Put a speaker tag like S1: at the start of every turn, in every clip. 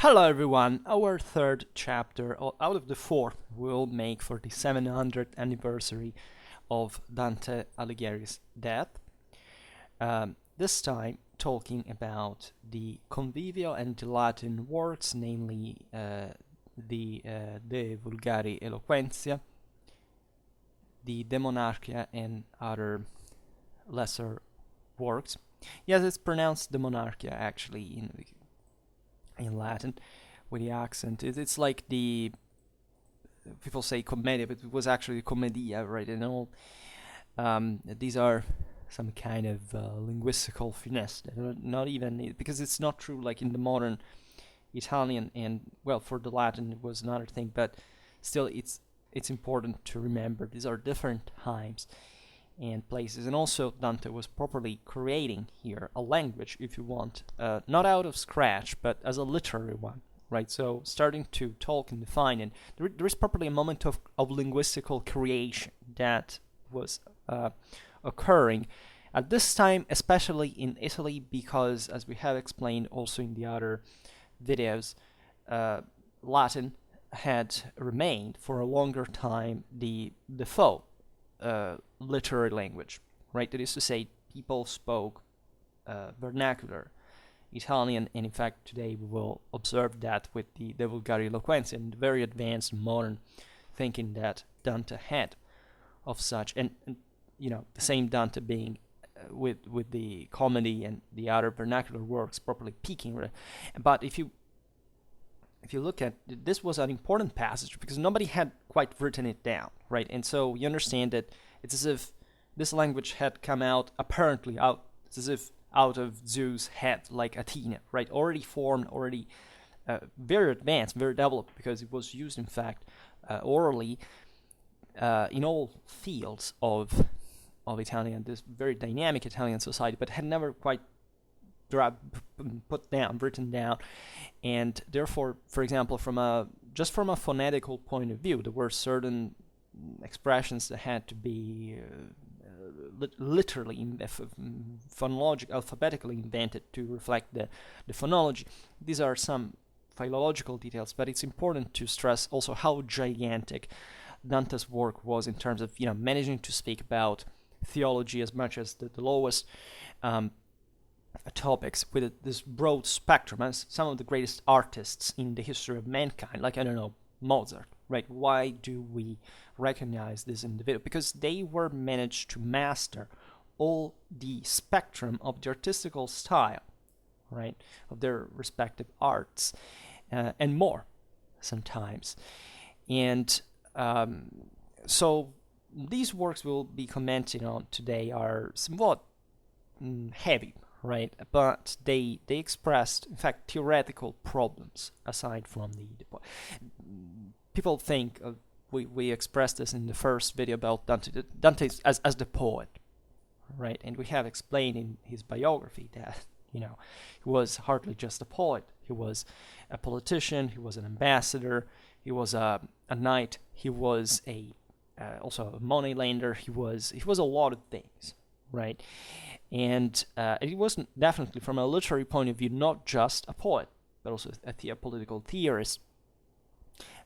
S1: Hello everyone, our third chapter out of the four we'll make for the 700th anniversary of Dante Alighieri's death. This time talking about the Convivio and Latin works, namely the De Vulgari Eloquentia, the De Monarchia, and other lesser works. Yes, it's pronounced De Monarchia actually in Latin with the accent. It's like the people say commedia, but it was actually commedia, right? And all these are some kind of linguistical finesse. Not even because it's not true like in the modern Italian, and well, for the Latin it was another thing, but still it's important to remember these are different times and places. And also Dante was properly creating here a language, if you want, not out of scratch, but as a literary one, right? So starting to talk and define, and there is properly a moment of linguistical creation that was occurring at this time, especially in Italy, because as we have explained also in the other videos, Latin had remained for a longer time the default literary language, right? That is to say, people spoke vernacular Italian, and in fact today we will observe that with the De Vulgari Eloquentia and the very advanced modern thinking that Dante had of such, and you know, the same Dante being with the comedy and the other vernacular works properly peaking, right? But if you look at this, was an important passage because nobody had quite written it down, right? And so you understand that it's as if this language had come out apparently out, it's as if out of Zeus' head, like Athena, right? Already formed, already very advanced, very developed, because it was used, in fact, orally in all fields of Italian, this very dynamic Italian society, but had never quite written down, and therefore, for example, just from a phonetical point of view, there were certain expressions that had to be literally alphabetically invented to reflect the phonology. These are some philological details, but it's important to stress also how gigantic Dante's work was in terms of managing to speak about theology as much as the lowest topics with this broad spectrum, as some of the greatest artists in the history of mankind, like, I don't know, Mozart, right? Why do we recognize this individual? Because they were managed to master all the spectrum of the artistical style, right, of their respective arts, and more sometimes. And so these works we'll be commenting on today are somewhat heavy, right? But they expressed, in fact, theoretical problems aside from the people think we expressed this in the first video about Dante as the poet, right? And we have explained in his biography that he was hardly just a poet. He was a politician. He was an ambassador. He was a knight. He was also a moneylender. He was a lot of things, right? And it was definitely, from a literary point of view, not just a poet, but also a political theorist,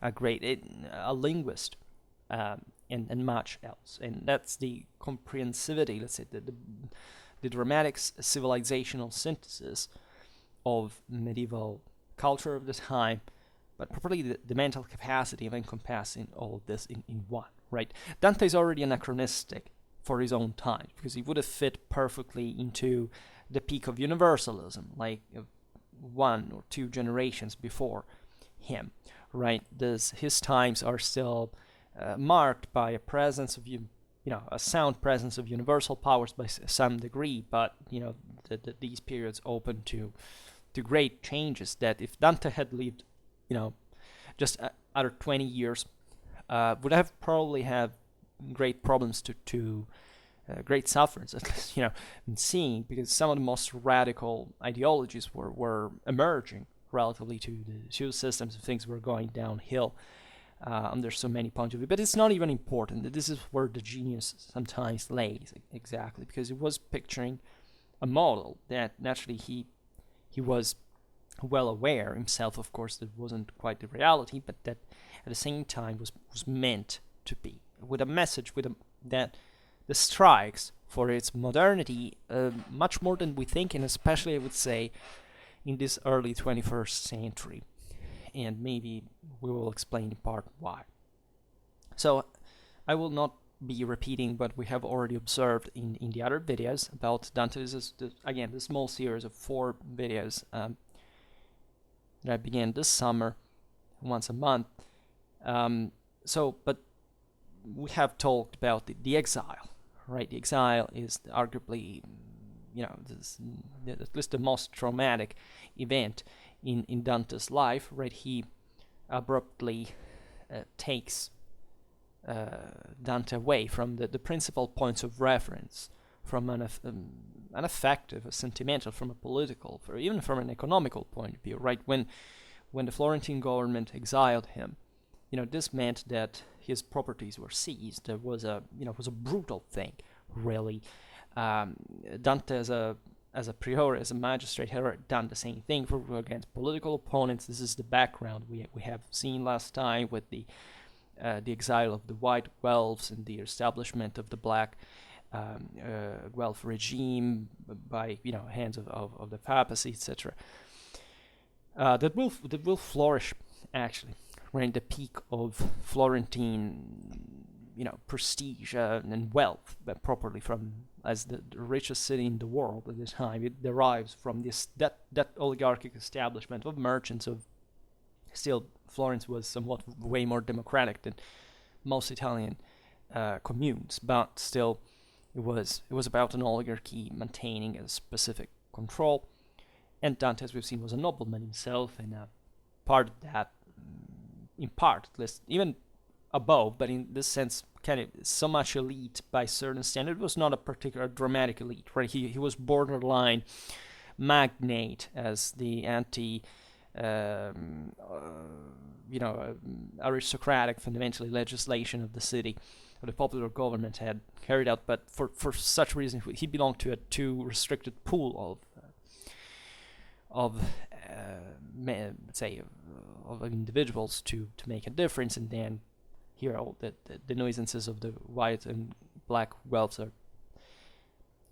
S1: a linguist, and much else. And that's the comprehensivity, let's say, the dramatic civilizational synthesis of medieval culture of the time, but probably the mental capacity of encompassing all of this in one, right? Dante is already anachronistic for his own time, because he would have fit perfectly into the peak of universalism, like one or two generations before him, right? His times are still marked by a presence of a sound presence of universal powers by some degree, but these periods open to great changes that if Dante had lived, just other 20 years, would have probably have great problems to great sufferance, at least, in seeing, because some of the most radical ideologies were emerging relatively to the two systems, and things were going downhill under so many points of view. But it's not even important. This is where the genius sometimes lays, exactly, because it was picturing a model that naturally he was well aware himself, of course, that wasn't quite the reality, but that at the same time was meant to be, with a message, that the strikes for its modernity much more than we think, and especially I would say in this early 21st century. And maybe we will explain in part why. So I will not be repeating what we have already observed in the other videos about Dante. This is, again, the small series of 4 videos that I began this summer, once a month. But we have talked about the exile, right? The exile is arguably, at least the most traumatic event in Dante's life, right? He abruptly takes Dante away from the principal points of reference, from an affective, a sentimental, from a political, even from an economical point of view, right? When the Florentine government exiled him, this meant that his properties were seized. There was was a brutal thing, really. Dante, as a prior, as a magistrate, had done the same thing against political opponents. This is the background we have seen last time with the exile of the white Guelphs and the establishment of the black Guelph regime by hands of the papacy, etc. That will flourish, actually. We're in the peak of Florentine, prestige and wealth, but properly from as the richest city in the world at this time. It derives from that oligarchic establishment of merchants. Still, Florence was somewhat way more democratic than most Italian communes, but still, it was about an oligarchy maintaining a specific control. And Dante, as we've seen, was a nobleman himself, and part of that, in part, at least, even above, but in this sense, kind of so much elite by certain standard, was not a particular dramatic elite, right? He was borderline magnate, as the aristocratic, fundamentally, legislation of the city, or the popular government had carried out, but for such reason, he belonged to a too restricted pool of individuals to make a difference. And then here all the nuisances of the white and black Guelphs are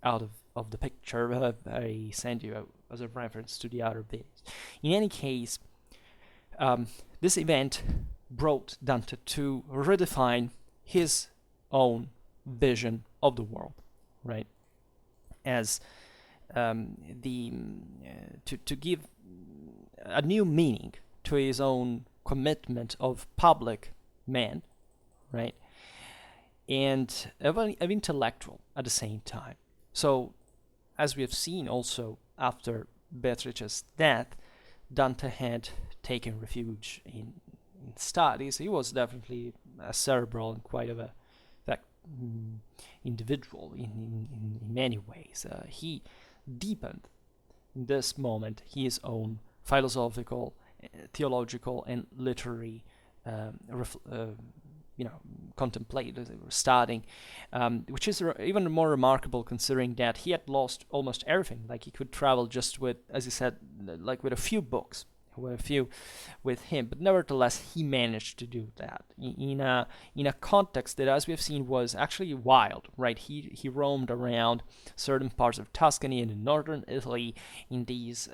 S1: out of the picture. I send you as a reference to the other videos. In any case, this event brought Dante to redefine his own vision of the world, right? As to give a new meaning to his own commitment of public man, right? And of intellectual at the same time. So, as we have seen also after Beatrice's death, Dante had taken refuge in studies. He was definitely a cerebral and quite of a individual in many ways. He deepened in this moment his own philosophical, theological, and literary contemplated, studying, which is even more remarkable considering that he had lost almost everything. Like, he could travel just with, as he said, like with a few books, with him, but nevertheless he managed to do that in a context that, as we have seen, was actually wild, right? He roamed around certain parts of Tuscany and in northern Italy in these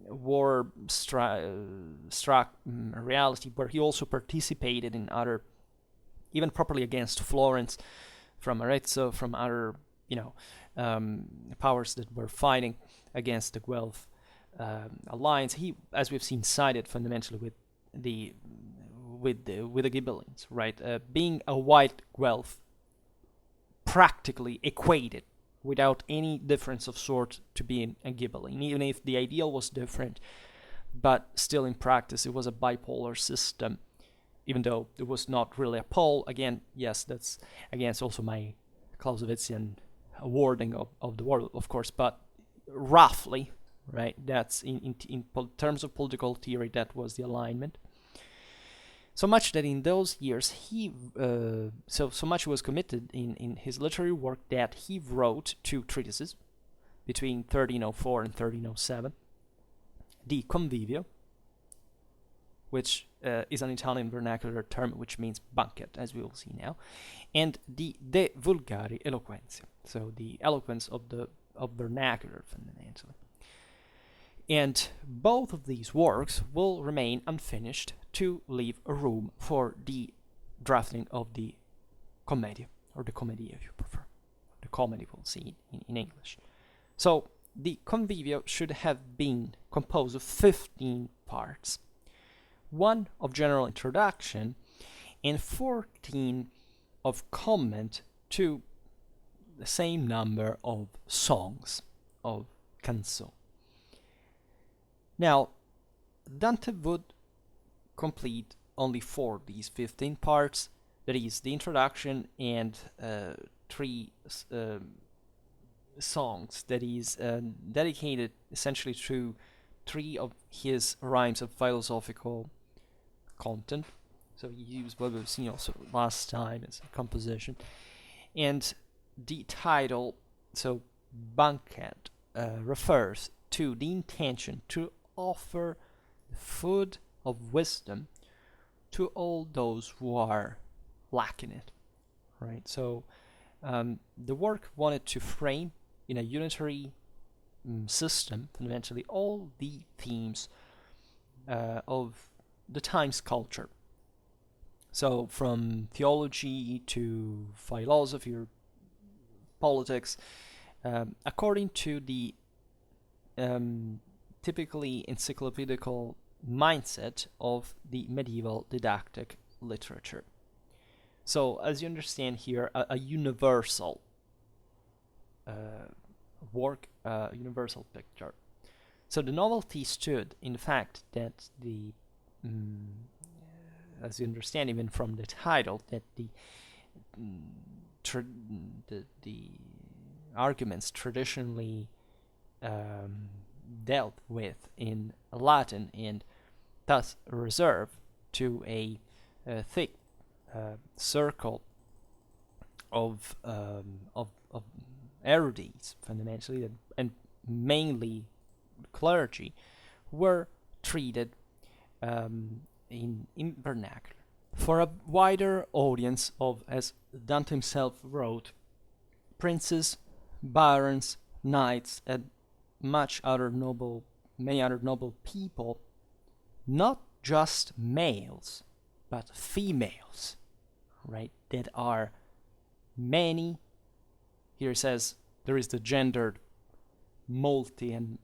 S1: war struck reality, where he also participated in other, even properly against Florence, from Arezzo, from other powers that were fighting against the Guelph alliance. He, as we've seen, sided fundamentally with the Ghibellines, right? Being a white Guelph practically equated, without any difference of sort, to being a Ghibelline, even if the ideal was different. But still, in practice, it was a bipolar system, even though it was not really a pole. Again, yes, that's against also my Clausewitzian wording of the word, of course, but roughly, right? That's in terms of political theory, that was the alignment. So much that in those years he so much was committed in his literary work that he wrote 2 treatises between 1304 and 1307 the Convivio, which is an Italian vernacular term which means banquet, as we will see now, and the De Vulgari Eloquentia, so the eloquence of vernacular, fundamentally. And both of these works will remain unfinished to leave a room for the drafting of the Commedia, or the Commedia if you prefer. The comedy we'll see in English. So the Convivio should have been composed of 15 parts, one of general introduction and 14 of comment to the same number of songs, of canzoni. Now, Dante would complete only 4 of these 15 parts, that is, the introduction and 3 songs, that is, dedicated essentially to 3 of his rhymes of philosophical content. So he used what we've seen also last time as a composition. And the title, so banquet, refers to the intention to offer the food of wisdom to all those who are lacking it, right? So the work wanted to frame in a unitary system, fundamentally, all the themes of the time's culture. So from theology to philosophy or politics, according to the typically encyclopedical mindset of the medieval didactic literature. So, as you understand here, a universal work, universal picture. So the novelty stood in the fact that as you understand even from the title, that the arguments traditionally dealt with in Latin and thus reserved to a thick circle of erudites, fundamentally, and mainly clergy, were treated in vernacular. For a wider audience of, as Dante himself wrote, princes, barons, knights, and many other noble people, not just males, but females, right? That are many. Here it says there is the gendered multi, and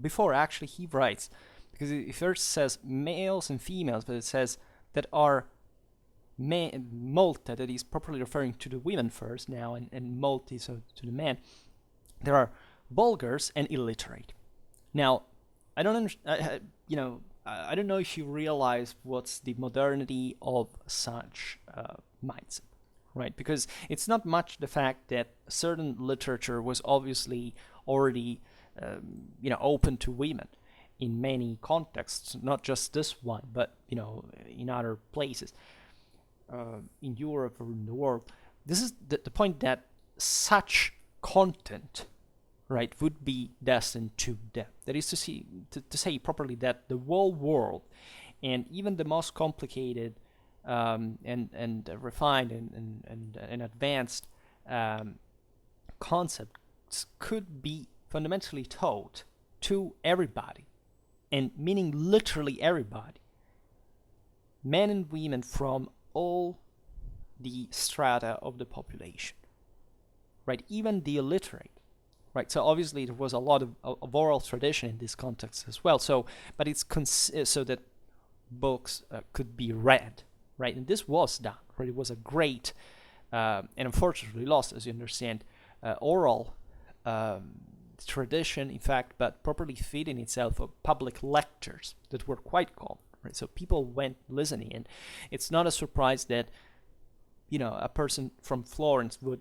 S1: before actually he writes, because it first says males and females, but it says that are multa, that is properly referring to the women first now, and multi, so to the men. There are vulgars and illiterate. Now, I don't I don't know if you realize what's the modernity of such mindset, right? Because it's not much the fact that certain literature was obviously already, open to women in many contexts, not just this one, but in other places, in Europe or in the world. This is the point, that such content, right, would be destined to death. That is to say properly that the whole world, and even the most complicated and refined and advanced concepts could be fundamentally taught to everybody, and meaning literally everybody, men and women from all the strata of the population, right, even the illiterate. Right, so obviously there was a lot of oral tradition in this context as well. So, but it's so that books could be read, right? And this was done. Right, it was a great and unfortunately lost, as you understand, oral tradition, in fact, but properly feeding itself of public lectures that were quite common. Right, so people went listening, and it's not a surprise that a person from Florence would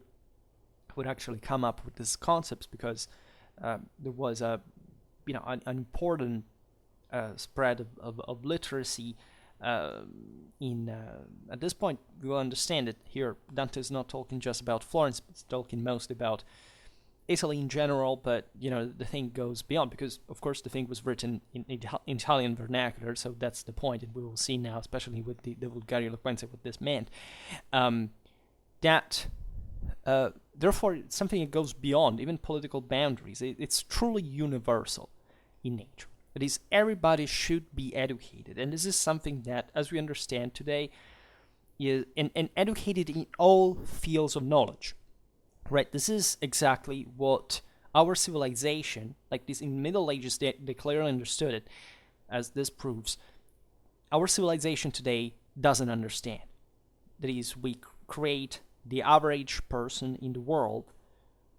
S1: actually come up with these concepts, because there was an important spread of literacy in at this point. We will understand that here Dante is not talking just about Florence, but he's talking mostly about Italy in general, but the thing goes beyond, because of course the thing was written in Italian vernacular, so that's the point, and we will see now, especially with the vulgaria eloquenza, what this meant. That therefore it's something that goes beyond even political boundaries. It's truly universal in nature. That is, everybody should be educated, and this is something that, as we understand today, is and educated in all fields of knowledge. Right, this is exactly what our civilization, like this in Middle Ages, they clearly understood it, as this proves. Our civilization today doesn't understand. That is, we create the average person in the world,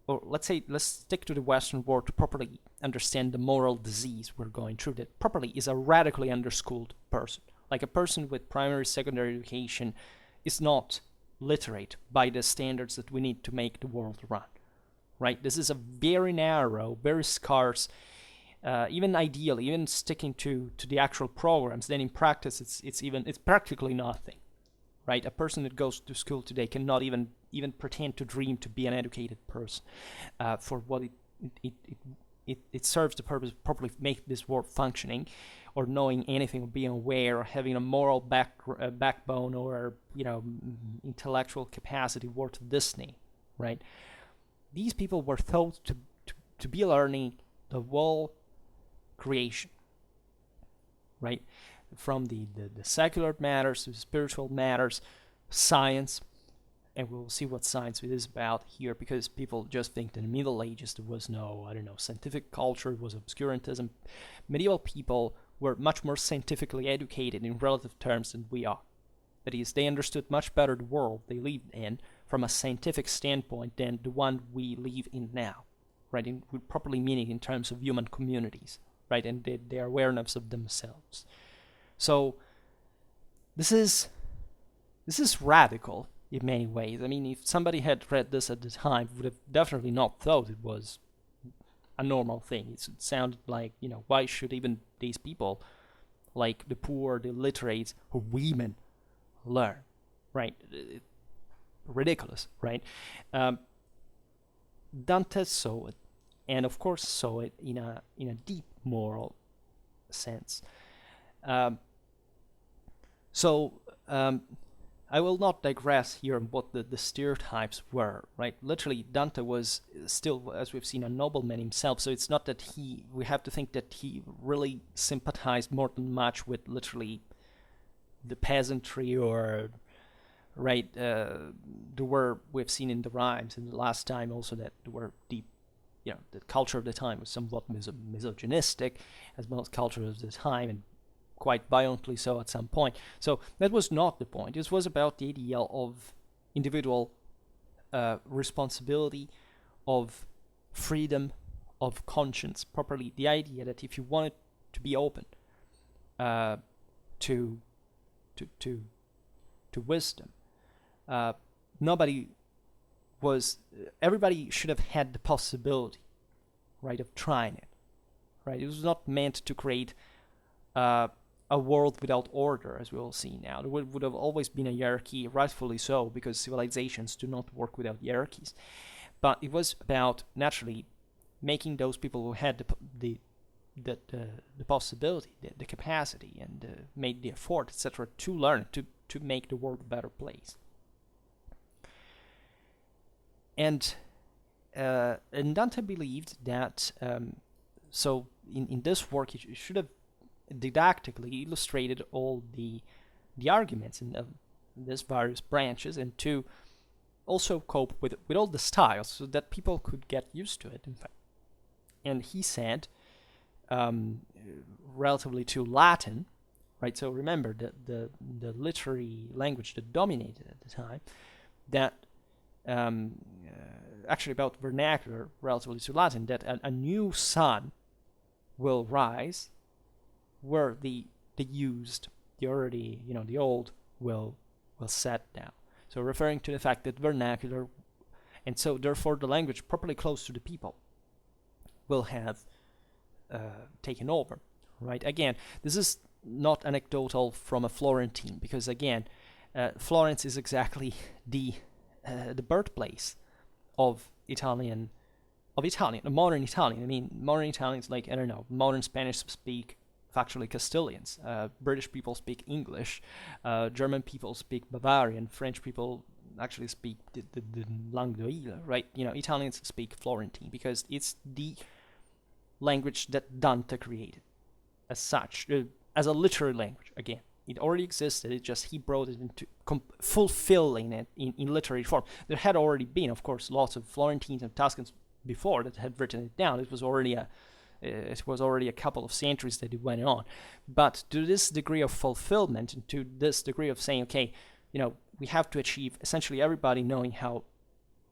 S1: or let's stick to the Western world to properly understand the moral disease we're going through. That properly is a radically underschooled person. Like a person with primary, secondary education is not literate by the standards that we need to make the world run, right? This is a very narrow, very scarce, even ideally, even sticking to the actual programs. Then in practice, it's practically nothing, right? A person that goes to school today cannot even pretend to dream to be an educated person, for what it serves the purpose of properly make this world functioning, or knowing anything, or being aware, or having a moral backbone, or intellectual capacity worth this name, right? These people were thought to be learning the whole creation, right? From the secular matters to the spiritual matters, science, and we'll see what science it is about here, because people just think that in the Middle Ages there was no, scientific culture, it was obscurantism. Medieval people were much more scientifically educated in relative terms than we are. That is, they understood much better the world they lived in from a scientific standpoint than the one we live in now, right? Properly meaning in terms of human communities, right? And their awareness of themselves. So this is radical in many ways. I mean, if somebody had read this at the time, would have definitely not thought it was a normal thing. It sounded like, why should even these people, like the poor, the illiterates, or women, learn, right? Ridiculous, right? Dante saw it, and of course saw it in a deep moral sense. I will not digress here on what the stereotypes were, right? Literally, Dante was still, as we've seen, a nobleman himself, so it's not that we have to think that he really sympathized more than much with literally the peasantry, or, right, we've seen in the rhymes in the last time also that there were deep, the culture of the time was somewhat misogynistic, as most culture of the time, and quite violently so at some point. So that was not the point. This was about the idea of individual responsibility, of freedom, of conscience, properly. The idea that if you wanted to be open to wisdom, everybody should have had the possibility, right, of trying it, right? It was not meant to create a world without order, as we will see now. There would have always been a hierarchy, rightfully so, because civilizations do not work without hierarchies. But it was about, naturally, making those people who had the possibility, the capacity, and made the effort, etc., to learn, to make the world a better place. And Dante believed that, so in this work, he should have didactically illustrated all the arguments in these various branches, and to also cope with all the styles, so that people could get used to it, in fact. And he said, relatively to Latin, right? So remember the literary language that dominated at the time, that actually about vernacular, relatively to Latin, that a new sun will rise where the used, the already, the old will set down. So referring to the fact that vernacular, and so therefore the language properly close to the people, will have taken over, right? Again, this is not anecdotal from a Florentine, because again, Florence is exactly the birthplace of Italian, modern Italian. I mean, modern Italians, like, I don't know, modern Spanish speak factually Castilians. British people speak English. German people speak Bavarian. French people actually speak the langue d'oil, right? Italians speak Florentine because it's the language that Dante created as such, as a literary language. Again, it already existed. It just he brought it into fulfilling it in literary form. There had already been, of course, lots of Florentines and Tuscans before that had written it down. It was already a couple of centuries that it went on. But to this degree of fulfillment and to this degree of saying, okay, we have to achieve essentially everybody knowing how,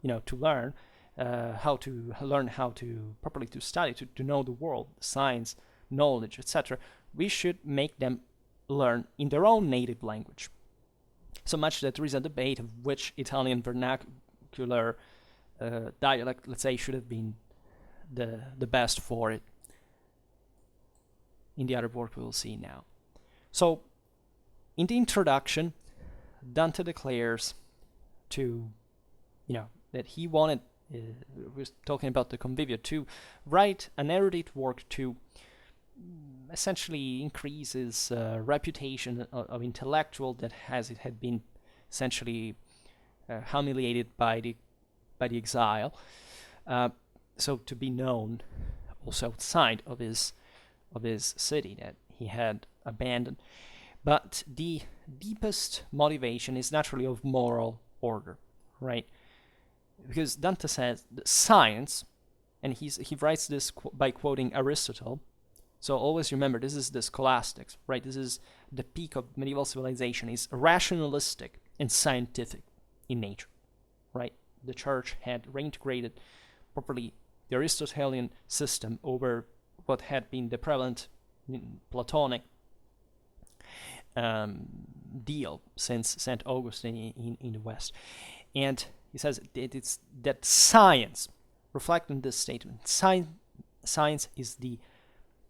S1: to learn, how to properly to study, to know the world, science, knowledge, etc. We should make them learn in their own native language. So much that there is a debate of which Italian vernacular dialect, let's say, should have been the best for it. In the other work we will see now. So, in the introduction, Dante declares that he wanted, we're talking about the Convivio, to write an erudite work to essentially increase his reputation of intellectual that had been essentially humiliated by the exile. So to be known also outside of his city that he had abandoned. But the deepest motivation is naturally of moral order, right? Because Dante says that science, and he writes this by quoting Aristotle. So always remember, this is the scholastics, right? This is the peak of medieval civilization. Is rationalistic and scientific in nature, right? The church had reintegrated properly the Aristotelian system over what had been the prevalent Platonic deal since St. Augustine in the West. And he says it's that science, reflecting this statement, science is the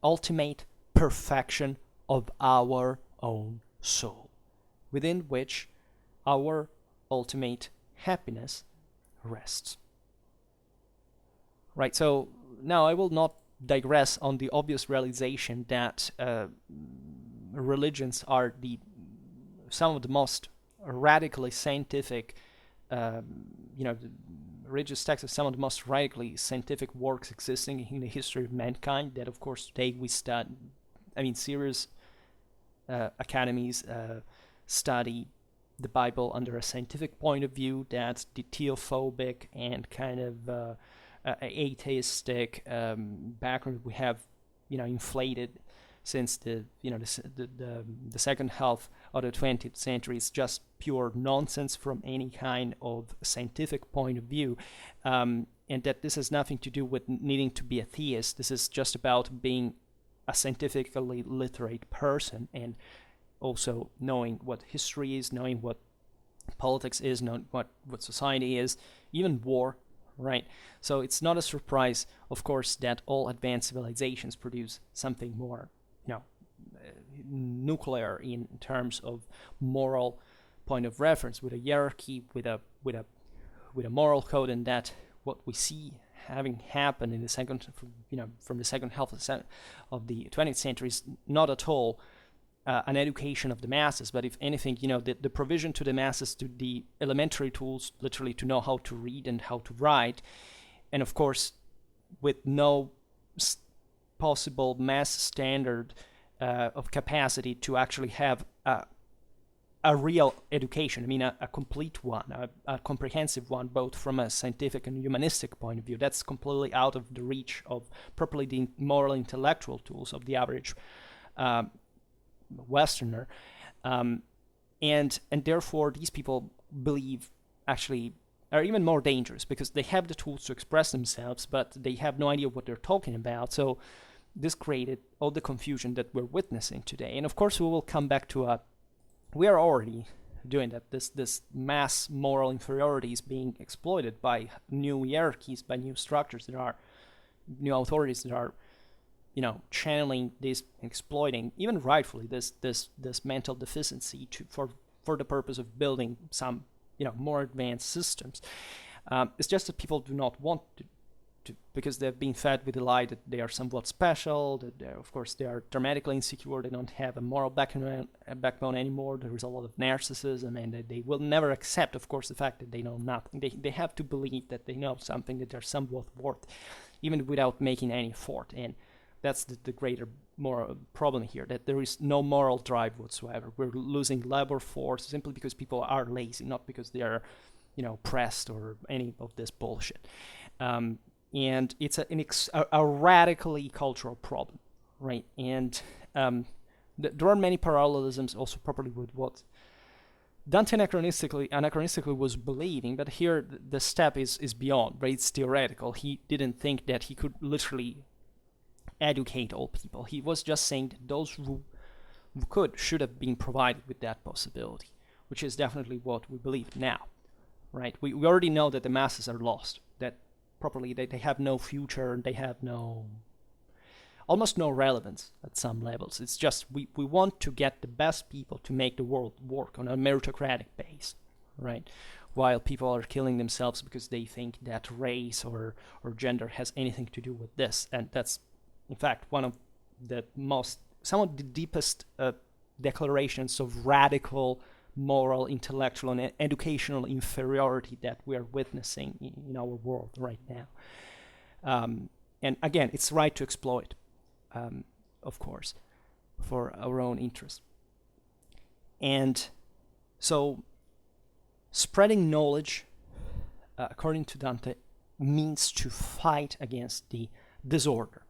S1: ultimate perfection of our own soul, within which our ultimate happiness rests. Right, so now I will not digress on the obvious realization that religions are some of the most radically scientific, religious texts are some of the most radically scientific works existing in the history of mankind, that of course today we study, serious academies study the Bible under a scientific point of view. That's the theophobic and kind of atheistic background we have, inflated since the second half of the 20th century. Is just pure nonsense from any kind of scientific point of view, and that this has nothing to do with needing to be a theist. This is just about being a scientifically literate person, and also knowing what history is, knowing what politics is, knowing what society is, even war, right? So it's not a surprise, of course, that all advanced civilizations produce something more, nuclear in terms of moral point of reference, with a hierarchy, with a moral code, and that what we see having happened in the second, from the second half of the 20th century is not at all an education of the masses, but if anything, the provision to the masses to the elementary tools, literally to know how to read and how to write, and of course, with no possible mass standard of capacity to actually have a real education. A complete one, a comprehensive one, both from a scientific and humanistic point of view. That's completely out of the reach of properly the moral intellectual tools of the average Westerner, and therefore these people believe actually are even more dangerous because they have the tools to express themselves, but they have no idea what they're talking about. So this created all the confusion that we're witnessing today. And of course, we will come back to we are already doing that. This mass moral inferiority is being exploited by new hierarchies, by new structures that are new authorities that are, channeling this, exploiting, even rightfully, this mental deficiency for the purpose of building some, more advanced systems. It's just that people do not want because they've been fed with the lie that they are somewhat special, that of course they are dramatically insecure, they don't have a moral backbone anymore, there is a lot of narcissism, and they will never accept, of course, the fact that they know nothing. They have to believe that they know something, that they're somewhat worth, even without making any effort. And that's the greater moral problem here, that there is no moral drive whatsoever. We're losing labor force simply because people are lazy, not because they are, pressed or any of this bullshit. And it's a radically cultural problem, right? And there are many parallelisms also probably with what Dante anachronistically was believing, but here the step is beyond, right? It's theoretical. He didn't think that he could literally educate all people. He was just saying that those who should have been provided with that possibility, which is definitely what we believe now, right? We already know that the masses are lost, that properly they have no future, they have almost no relevance at some levels. It's just we want to get the best people to make the world work on a meritocratic base, right? While people are killing themselves because they think that race or gender has anything to do with this. And that's, in fact, one of some of the deepest declarations of radical moral, intellectual, and educational inferiority that we are witnessing in our world right now. And again, it's right to exploit, of course, for our own interest. And so spreading knowledge, according to Dante, means to fight against the disorder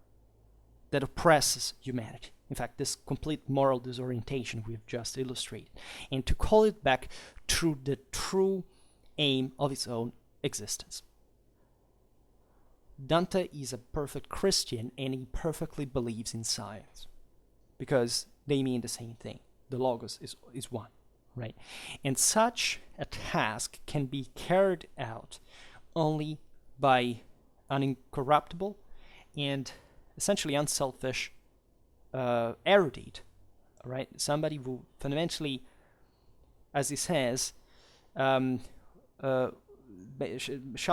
S1: that oppresses humanity. In fact, this complete moral disorientation we've just illustrated, and to call it back to the true aim of its own existence. Dante is a perfect Christian, and he perfectly believes in science, because they mean the same thing. The Logos is one, right? And such a task can be carried out only by an incorruptible and essentially unselfish erudite, right? Somebody who fundamentally, as he says, shall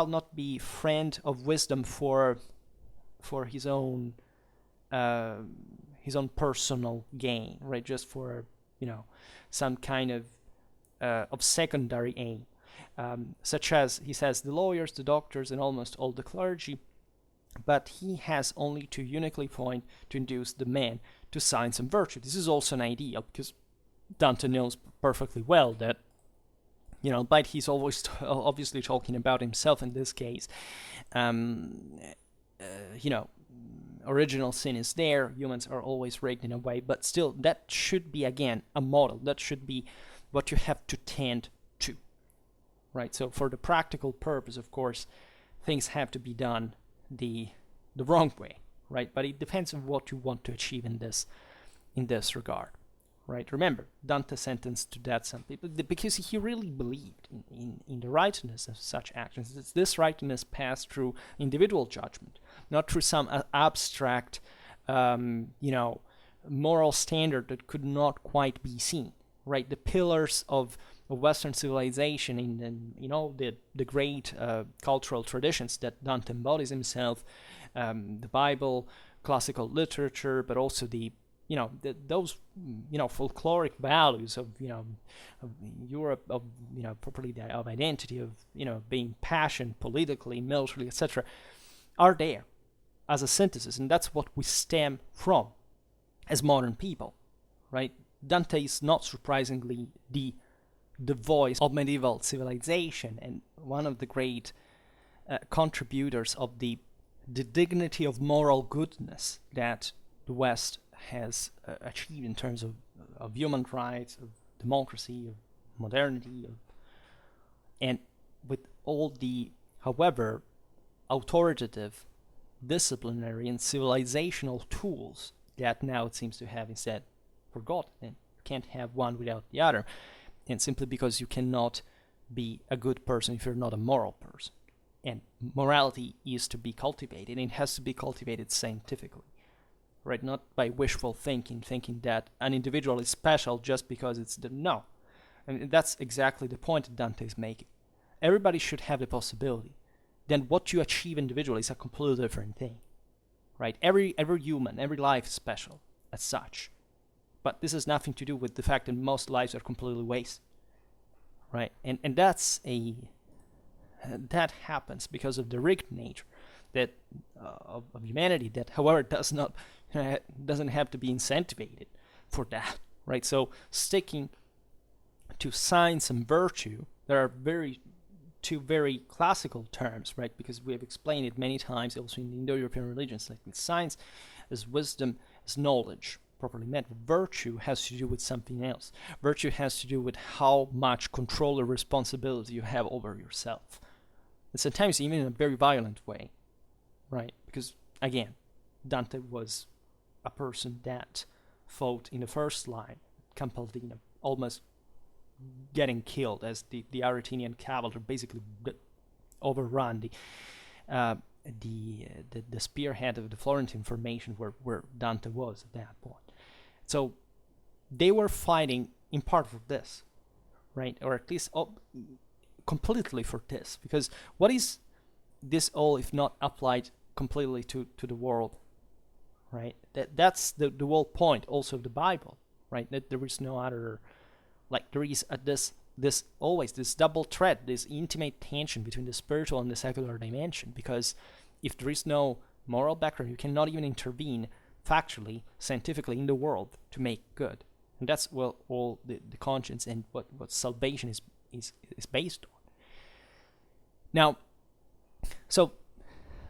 S1: not be friend of wisdom for his own personal gain, right? Just for some kind of secondary aim, such as he says the lawyers, the doctors, and almost all the clergy. But he has only to uniquely point to induce the man to science and virtue. This is also an ideal, because Dante knows perfectly well that, but he's always obviously talking about himself in this case. Original sin is there. Humans are always rigged in a way, but still, that should be, again, a model. That should be what you have to tend to, right? So for the practical purpose, of course, things have to be done the wrong way, right? But it depends on what you want to achieve in this regard, right? Remember, Dante sentenced to death some people because he really believed in the rightness of such actions. It's this rightness passed through individual judgment, not through some abstract, moral standard that could not quite be seen, right? The pillars of Western civilization in the great cultural traditions that Dante embodies himself, the Bible, classical literature, but also those folkloric values of Europe, of properly of identity, of being passion politically, militarily, etc., are there as a synthesis, and that's what we stem from as modern people, right? Dante is not surprisingly the voice of medieval civilization, and one of the great contributors of the dignity of moral goodness that the West has achieved in terms of human rights, of democracy, of modernity, and with all the, however, authoritative, disciplinary, and civilizational tools that now it seems to have instead forgotten. And you can't have one without the other. And simply because you cannot be a good person if you're not a moral person. And morality is to be cultivated, and it has to be cultivated scientifically, right? Not by wishful thinking that an individual is special just because it's no. And that's exactly the point that Dante is making. Everybody should have the possibility then what you achieve individually is a completely different thing, right? Every human, every life is special as such. But this has nothing to do with the fact that most lives are completely wasted, right? And that happens because of the rigged nature that of humanity, that, however, doesn't have to be incentivated for that, right? So sticking to science and virtue, there are two very classical terms, right? Because we have explained it many times also in the Indo-European religions, like science as wisdom, as knowledge, properly meant. Virtue has to do with something else. Virtue has to do with how much control or responsibility you have over yourself. And sometimes even in a very violent way, right? Because, again, Dante was a person that fought in the first line, Campaldino, almost getting killed as the Aretinian cavalry basically overrun the spearhead of the Florentine formation where Dante was at that point. So they were fighting in part for this, right? Or at least completely for this. Because what is this all if not applied completely to the world, right? That's the whole point also of the Bible, right? That there is no other, like there is this always this double thread, this intimate tension between the spiritual and the secular dimension. Because if there is no moral background, you cannot even intervene factually, scientifically in the world to make good. And that's all the conscience and what salvation is based on. Now, so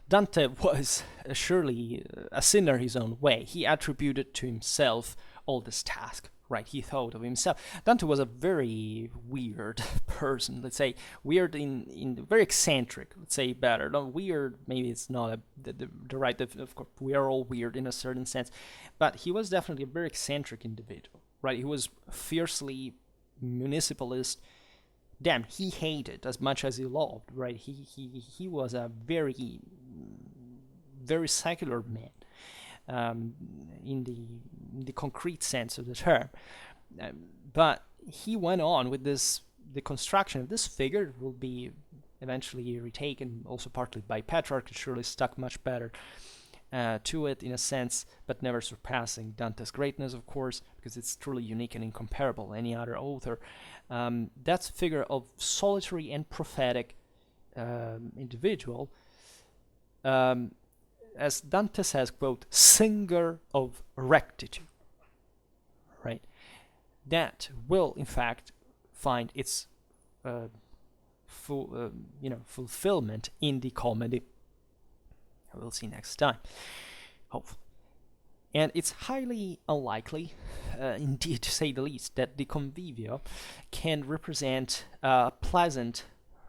S1: Dante was surely a sinner his own way. He attributed to himself all this task, right? He thought of himself. Dante was a very weird person, let's say. Weird in very eccentric, let's say better. No, weird, maybe it's not the right, of course, we are all weird in a certain sense. But he was definitely a very eccentric individual, right? He was fiercely municipalist. Damn, he hated as much as he loved, right? He was a very, very secular man, in the concrete sense of the term. But he went on with the construction of this figure will be eventually retaken also partly by Petrarch. It surely stuck much better to it in a sense, but never surpassing Dante's greatness, of course, because it's truly unique and incomparable to any other author. That's a figure of solitary and prophetic individual, as Dante says, quote, singer of rectitude, right? That will, in fact, find its fulfillment in the comedy. We'll see next time, hopefully. And it's highly unlikely, indeed to say the least, that the Convivio can represent a pleasant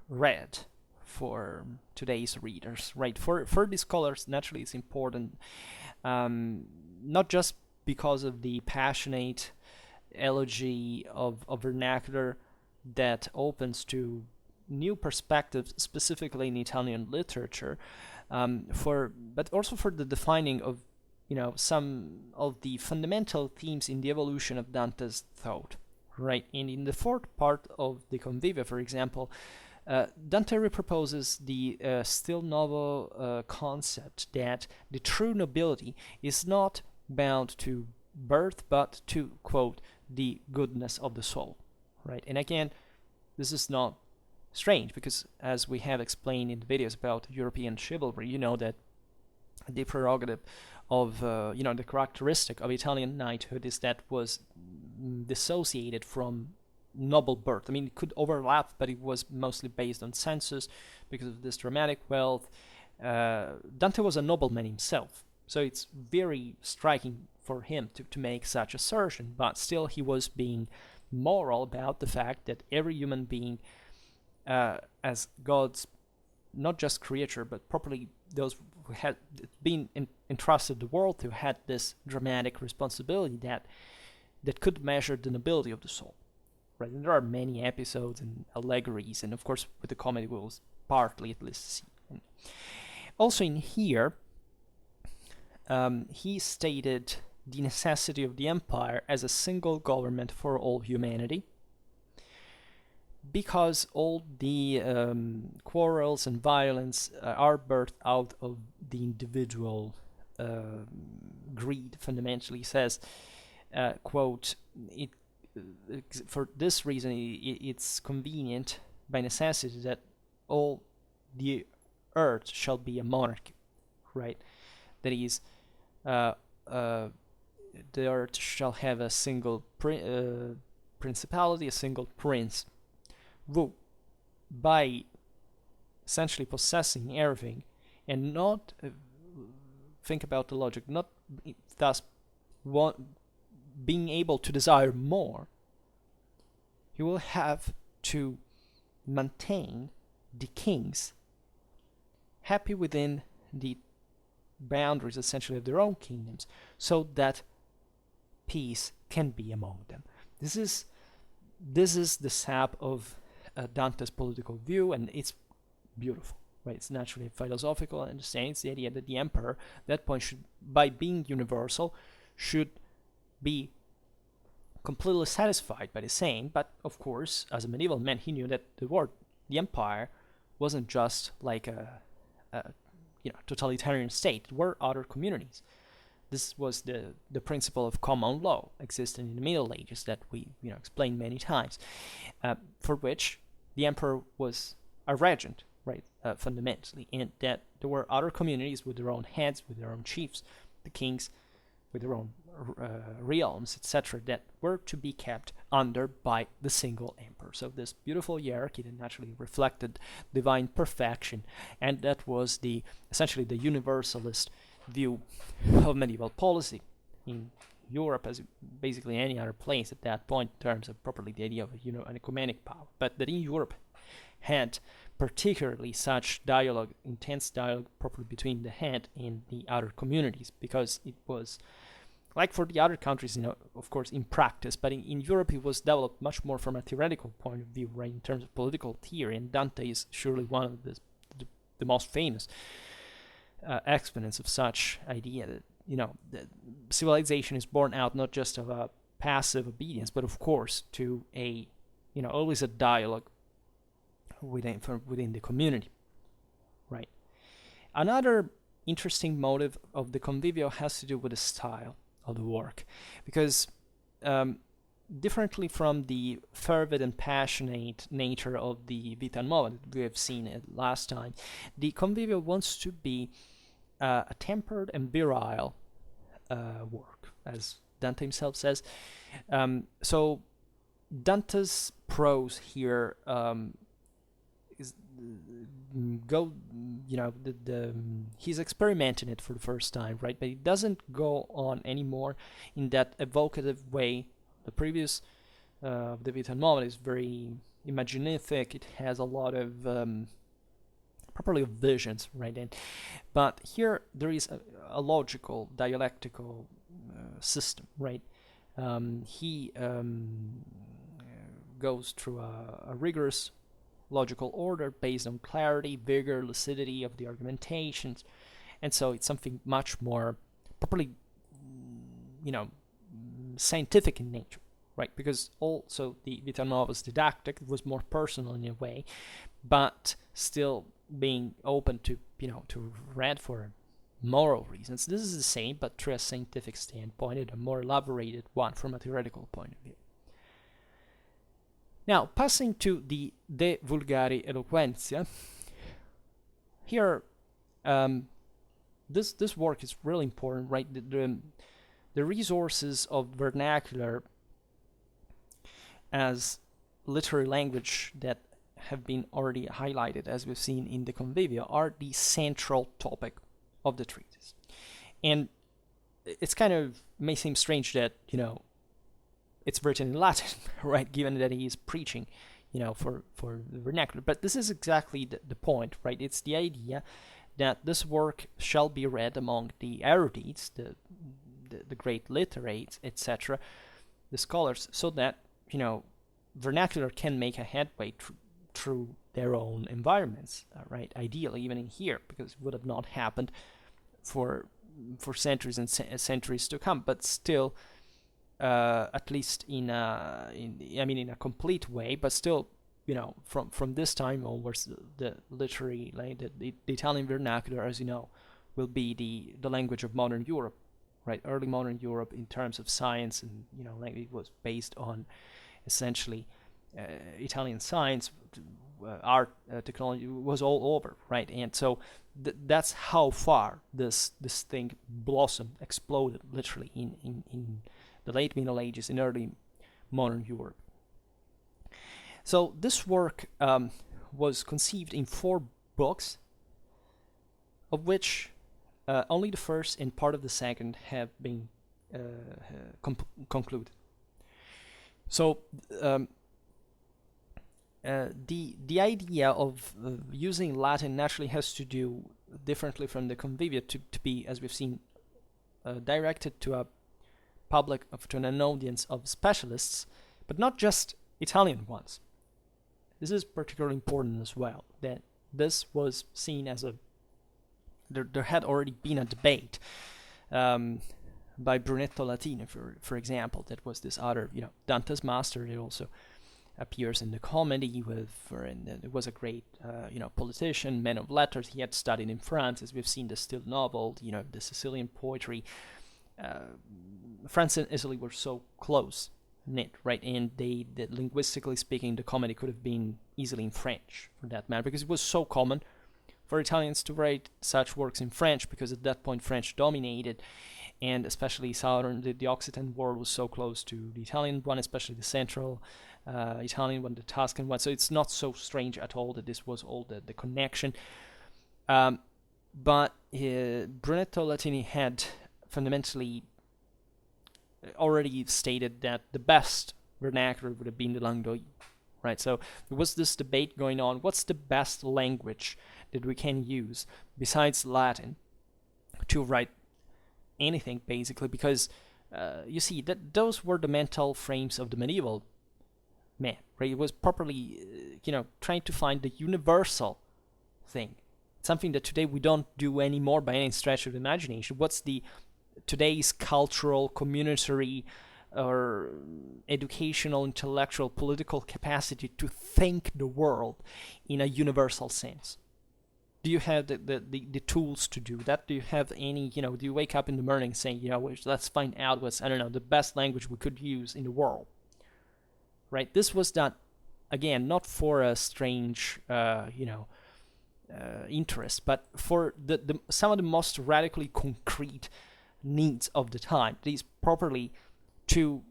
S1: read for today's readers, right? For the scholars, naturally, it's important, not just because of the passionate elegy of vernacular that opens to new perspectives, specifically in Italian literature, but also for the defining of some of the fundamental themes in the evolution of Dante's thought, right? And in the fourth part of the Convivio, for example, Dante reproposes the still novel concept that the true nobility is not bound to birth, but to, quote, the goodness of the soul, right? And again, this is not strange, because as we have explained in the videos about European chivalry, you know that the prerogative of, the characteristic of Italian knighthood is that was dissociated from noble birth. I mean, it could overlap, but it was mostly based on census because of this dramatic wealth. Dante was a nobleman himself, so it's very striking for him to make such assertion, but still he was being moral about the fact that every human being, as God's not just creature, but properly those who had been entrusted the world to, had this dramatic responsibility that could measure the nobility of the soul. Right, and there are many episodes and allegories, and of course with the comedy we will partly at least see. And also in here, he stated the necessity of the empire as a single government for all humanity, because all the quarrels and violence are birthed out of the individual greed. Fundamentally says, quote, for this reason it's convenient by necessity that all the earth shall be a monarchy, right? That is, the earth shall have a single principality, a single prince, who, by essentially possessing everything and not think about the logic, not thus being able to desire more, he will have to maintain the kings happy within the boundaries essentially of their own kingdoms, so that peace can be among them. This is the sap of Dante's political view, and it's beautiful, right? It's naturally philosophical understanding. It's the idea that the emperor, at that point, should, by being universal, should be completely satisfied by the same. But of course, as a medieval man, he knew that the empire, wasn't just like a totalitarian state. There were other communities. This was the principle of common law existing in the Middle Ages that we explained many times, for which the emperor was a regent, right, fundamentally, and that there were other communities with their own heads, with their own chiefs, the kings with their own realms, etc., that were to be kept under by the single emperor. So this beautiful hierarchy that naturally reflected divine perfection, and that was essentially the universalist view of medieval policy in Europe, as basically any other place at that point, in terms of properly the idea of an ecumenic power. But that in Europe had particularly such dialogue, intense dialogue, properly between the head and the other communities, because it was like for the other countries, of course, in practice, but in Europe it was developed much more from a theoretical point of view, right, in terms of political theory, and Dante is surely one of the most famous exponents of such idea that that civilization is born out not just of a passive obedience, but of course to a always a dialogue within the community, right? Another interesting motive of the Convivio has to do with the style of the work, because differently from the fervid and passionate nature of the Vita Nuova that we have seen it last time, the Convivio wants to be a tempered and virile work, as Dante himself says. So Dante's prose here is he's experimenting it for the first time, right? But it doesn't go on anymore in that evocative way. The previous the Vita Nuova is very imaginative. It has a lot of properly of visions, right? But here there is a logical, dialectical system, right? He goes through a rigorous logical order based on clarity, vigor, lucidity of the argumentations, and so it's something much more properly, scientific in nature, right? Because also the Vita Nuova's didactic was more personal in a way, but still being open to to read for moral reasons. This is the same, but through a scientific standpoint, and a more elaborated one from a theoretical point of view. Now, passing to the De Vulgari Eloquentia, here, this work is really important, right? The resources of vernacular as literary language that have been already highlighted, as we've seen in the Convivio, are the central topic of the treatise. And it's kind of may seem strange that, it's written in Latin, right, given that he is preaching, for the vernacular. But this is exactly the point, right? It's the idea that this work shall be read among the erudites, the great literates, etc., the scholars, so that, vernacular can make a headway through their own environments, right? Ideally, even in here, because it would have not happened for centuries and centuries to come, but still, at least in a complete way, but still from this time onwards, the literary, like the Italian vernacular, as you know, will be the language of modern Europe, right? Early modern Europe in terms of science, and like it was based on essentially Italian science, art, technology was all over, right? And so that's how far this thing blossomed, exploded, literally in the late Middle Ages, in early modern Europe. So this work was conceived in 4 books, of which only the first and part of the second have been concluded. So the idea of using Latin naturally has to do differently from the Convivio to be, as we've seen, directed to a public, to an audience of specialists, but not just Italian ones. This is particularly important as well, that this was seen as there had already been a debate by Brunetto Latini, for example. That was this other, Dante's master. It also appears in the comedy and it was a great, politician, man of letters. He had studied in France, as we've seen the still novel, the Sicilian poetry. France and Italy were so close knit, right? And that linguistically speaking, the comedy could have been easily in French, for that matter, because it was so common for Italians to write such works in French, because at that point French dominated, and especially the Occitan world was so close to the Italian one, especially the central Italian one, the Tuscan one. So it's not so strange at all that this was all the connection. But Brunetto Latini had fundamentally already stated that the best vernacular would have been the langue, right? So there was this debate going on. What's the best language that we can use besides Latin to write anything, basically? Because you see that those were the mental frames of the medieval man, right? It was properly, trying to find the universal thing, something that today we don't do anymore by any stretch of the imagination. What's today's cultural, communitary, or educational, intellectual, political capacity to think the world in a universal sense? Do you have the tools to do that? Do you have any, do you wake up in the morning saying, let's find out what's, the best language we could use in the world, right? This was done, again, not for a strange, interest, but for some of the most radically concrete needs of the time. These properly to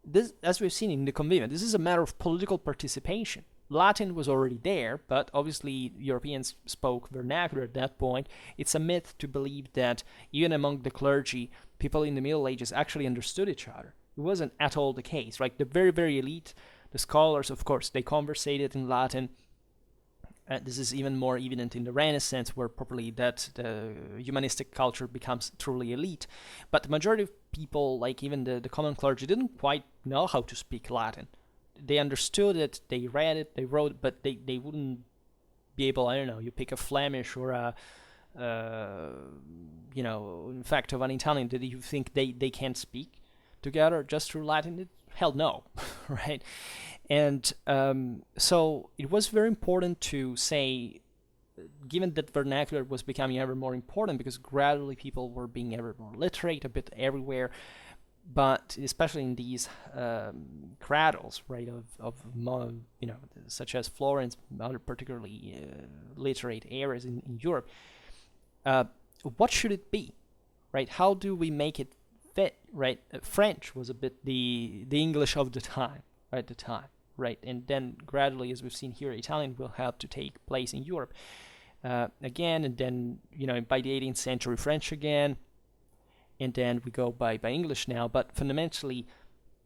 S1: this, as we've seen in the Convivio, this is a matter of political participation. Latin was already there, but obviously Europeans spoke vernacular at that point. It's a myth to believe that even among the clergy, people in the Middle Ages actually understood each other. It wasn't at all the case, right? The very, very elite, the scholars, of course, they conversated in Latin. This is even more evident in the Renaissance, where properly that the humanistic culture becomes truly elite. But the majority of people, like even the common clergy, didn't quite know how to speak Latin. They understood it, they read it, they wrote it, but they wouldn't be able, you pick a Flemish or a, in fact, of an Italian, did you think they can't speak together just through Latin? Hell no, right? And so it was very important to say, given that vernacular was becoming ever more important, because gradually people were being ever more literate a bit everywhere, but especially in these cradles, right, such as Florence, other particularly literate areas in Europe, what should it be, right? How do we make it fit, right? French was a bit the English of the time, right, at the time. Right, and then gradually, as we've seen here, Italian will have to take place in Europe again, and then by the 18th century, French again, and then we go by English now. But fundamentally,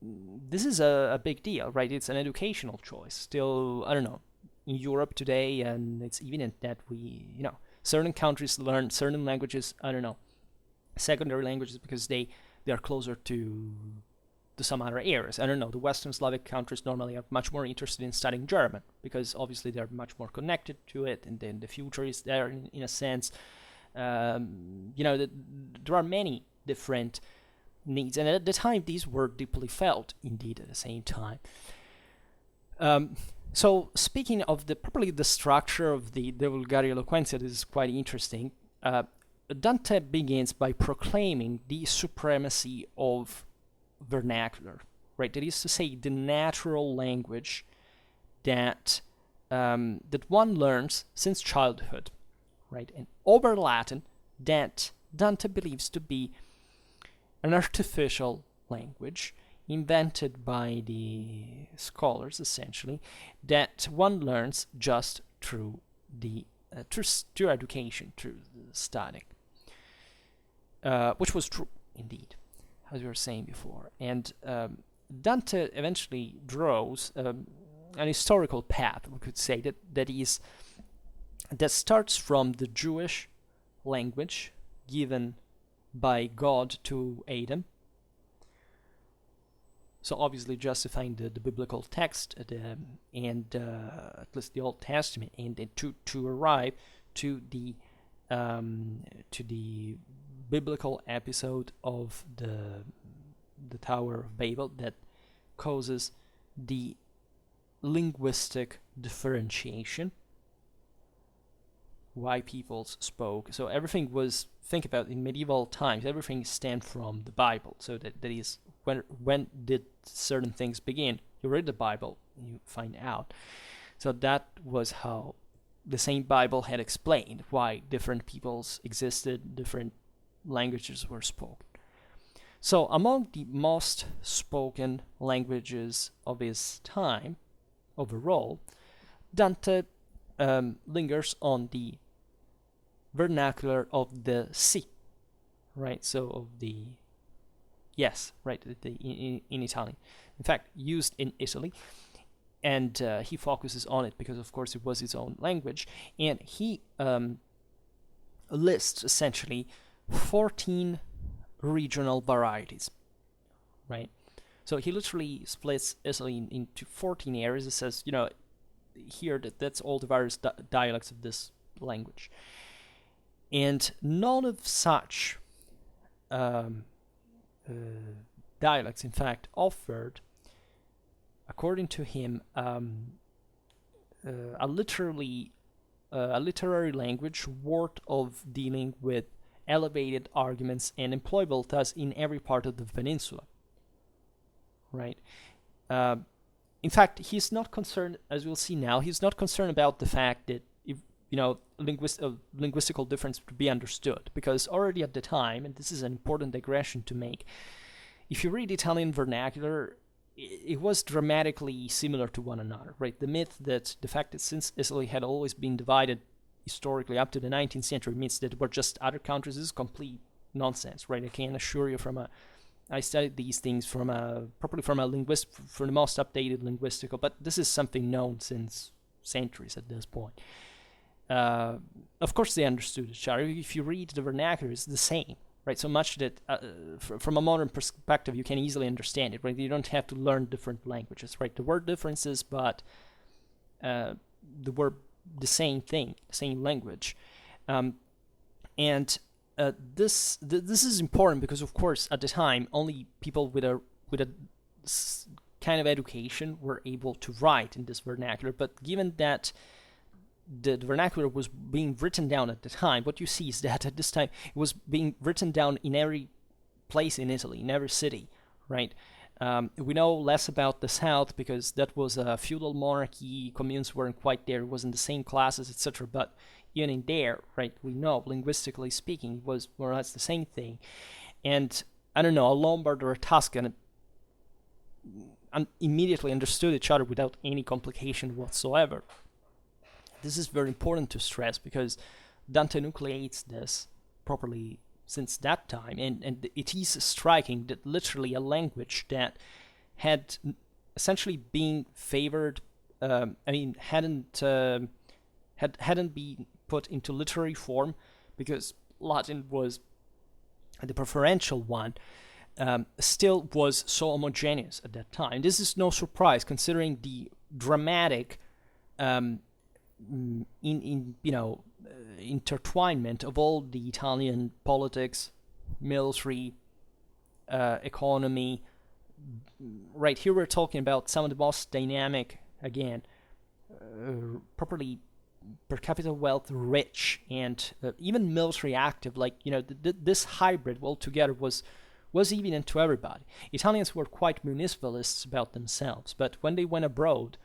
S1: this is a big deal, right? It's an educational choice. Still, in Europe today, and it's evident that certain countries learn certain languages, secondary languages, because they are closer to some other areas. The Western Slavic countries normally are much more interested in studying German, because obviously they're much more connected to it, and then the future is there in a sense. There are many different needs, and at the time these were deeply felt, indeed, at the same time. So speaking of probably the structure of the De Vulgari Eloquentia, this is quite interesting. Dante begins by proclaiming the supremacy of vernacular, right? That is to say, the natural language that that one learns since childhood, right? And over Latin, that Dante believes to be an artificial language invented by the scholars, essentially, that one learns just through the through education, through studying, which was true indeed, as we were saying before. And Dante eventually draws an historical path, we could say, that starts from the Jewish language given by God to Adam. So obviously justifying the biblical text and at least the Old Testament, and to arrive to the biblical episode of the Tower of Babel that causes the linguistic differentiation, why peoples spoke. So everything was, think about in medieval times, everything stemmed from the Bible. So that is, when did certain things begin? You read the Bible and you find out. So that was how the same Bible had explained why different peoples existed, different languages were spoken. So among the most spoken languages of his time, overall, Dante lingers on the vernacular of the sea, right? So of the, yes, right, in Italian. In fact, used in Italy, and he focuses on it because, of course, it was his own language, and he lists essentially 14 regional varieties, right? So he literally splits Italy into 14 areas. It says, here that's all the various dialects of this language. And none of such dialects, in fact, offered, according to him, a literary language worth of dealing with elevated arguments and employable thus in every part of the peninsula, right? In fact, he's not concerned, as we'll see now, he's not concerned about the fact that linguistical difference to be understood, because already at the time, and this is an important digression to make, if you read Italian vernacular, it was dramatically similar to one another, right? The fact that since Italy had always been divided historically up to the 19th century means that there were just other countries. This is complete nonsense, right? I can assure you I studied these things from the most updated linguistical, but this is something known since centuries at this point. Of course, they understood each other. If you read the vernacular, it's the same, right? So much that from a modern perspective, you can easily understand it, right? You don't have to learn different languages, right? There were differences, but there were the same thing, the same language. This is important because, of course, at the time, only people with a kind of education were able to write in this vernacular. But given that the vernacular was being written down at the time, what you see is that at this time it was being written down in every place in Italy, in every city, right? We know less about the South because that was a feudal monarchy, communes weren't quite there, it wasn't the same classes, etc. But even in there, right, we know, linguistically speaking, it was more or less the same thing. And, I don't know, a Lombard or a Tuscan immediately understood each other without any complication whatsoever. This is very important to stress because Dante nucleates this properly since that time, and it is striking that literally a language that had essentially been favored, hadn't been put into literary form because Latin was the preferential one, still was so homogeneous at that time. This is no surprise considering the dramatic intertwinement of all the Italian politics, military, economy. Right here we're talking about some of the most dynamic, again, properly per capita wealth rich and even military active. Like, this hybrid altogether was evident to everybody. Italians were quite municipalists about themselves, but when they went abroad,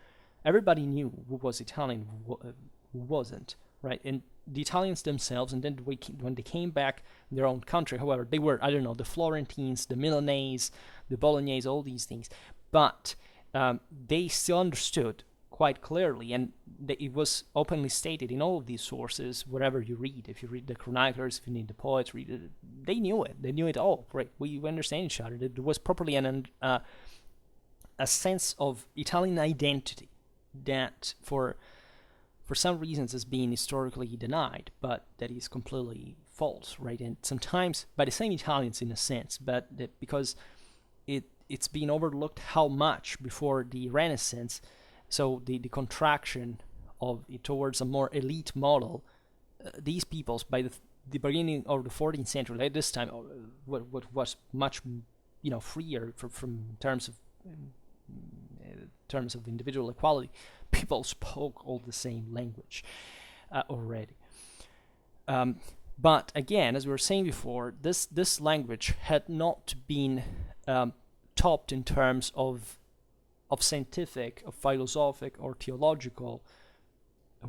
S1: everybody knew who was Italian, who wasn't, right? And the Italians themselves, and then when they came back in their own country, however, they were, I don't know, the Florentines, the Milanese, the Bolognese, all these things, but they still understood quite clearly, and it was openly stated in all of these sources, wherever you read. If you read the chroniclers, if you read the poets, they knew it. They knew it all, right? We understand each other. There was properly a sense of Italian identity that, for some reasons, is being historically denied, but that is completely false, right? And sometimes by the same Italians in a sense, but because it's been overlooked how much before the Renaissance. So the contraction of it towards a more elite model, these peoples by the beginning of the 14th century, at this time, what was much freer from terms of individual equality, people spoke all the same language already. But again, as we were saying before, this language had not been taught in terms of scientific, of philosophic, or theological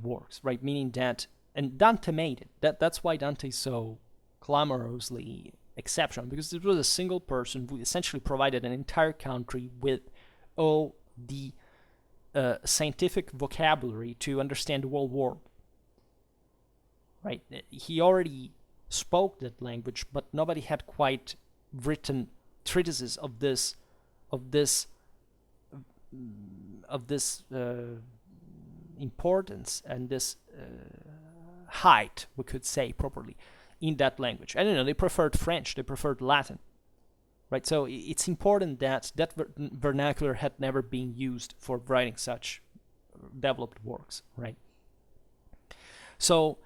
S1: works, right? Meaning that, and Dante made it. That's why Dante is so clamorously exceptional, because it was a single person who essentially provided an entire country with all the scientific vocabulary to understand the whole world, right? He already spoke that language, but nobody had quite written treatises of this importance and this height, we could say properly, in that language. I don't know, they preferred French, they preferred Latin, right? So it's important that vernacular had never been used for writing such developed works, right? So,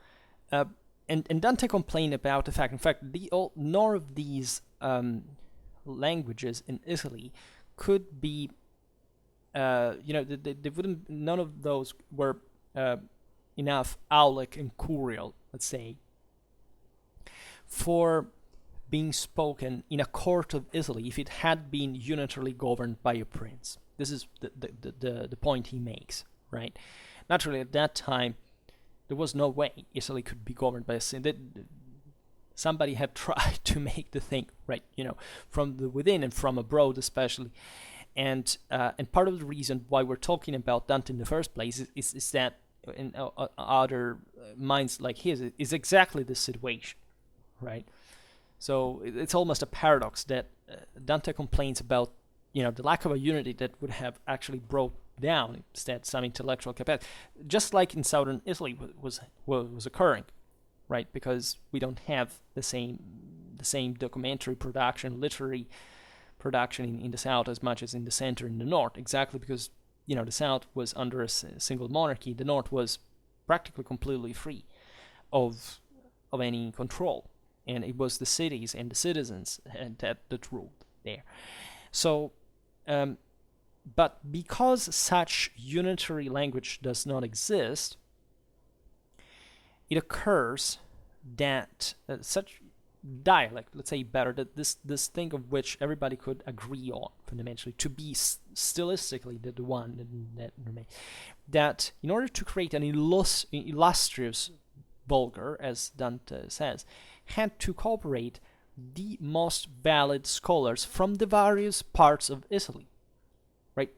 S1: and Dante complained about the fact, in fact, none of these languages in Italy could be they wouldn't. None of those were enough Aulic and Curial, let's say, for being spoken in a court of Italy if it had been unitarily governed by a prince. This is the point he makes, right? Naturally, at that time, there was no way Italy could be governed by a somebody had tried to make the thing, right? From the within and from abroad, especially. And part of the reason why we're talking about Dante in the first place is that in other minds like his is exactly this situation, right? So it's almost a paradox that Dante complains about, the lack of a unity that would have actually brought down instead some intellectual capacity, just like in southern Italy was occurring, right? Because we don't have the same documentary production, literary production in the south as much as in the center and the north, exactly because the south was under a single monarchy, the north was practically completely free of any control, and it was the cities and the citizens that ruled there. So but because such unitary language does not exist, it occurs that such dialect, let's say better, that this thing of which everybody could agree on fundamentally, to be stylistically the one that remains, that in order to create an illustrious vulgar, as Dante says, had to cooperate the most valid scholars from the various parts of Italy, right?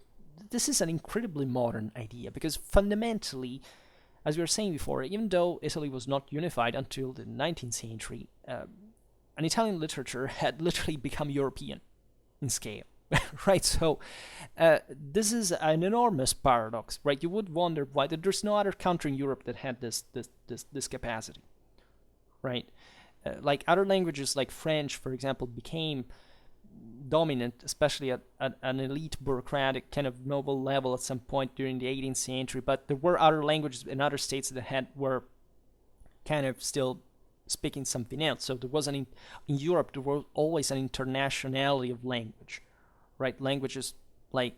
S1: This is an incredibly modern idea, because fundamentally, as we were saying before, even though Italy was not unified until the 19th century, an Italian literature had literally become European in scale, right? So this is an enormous paradox, right? You would wonder why there's no other country in Europe that had this capacity, right? Like other languages, like French, for example, became dominant, especially at an elite bureaucratic kind of noble level at some point during the 18th century. But there were other languages in other states that were kind of still speaking something else. So there was in Europe, there was always an internationality of language, right? Languages like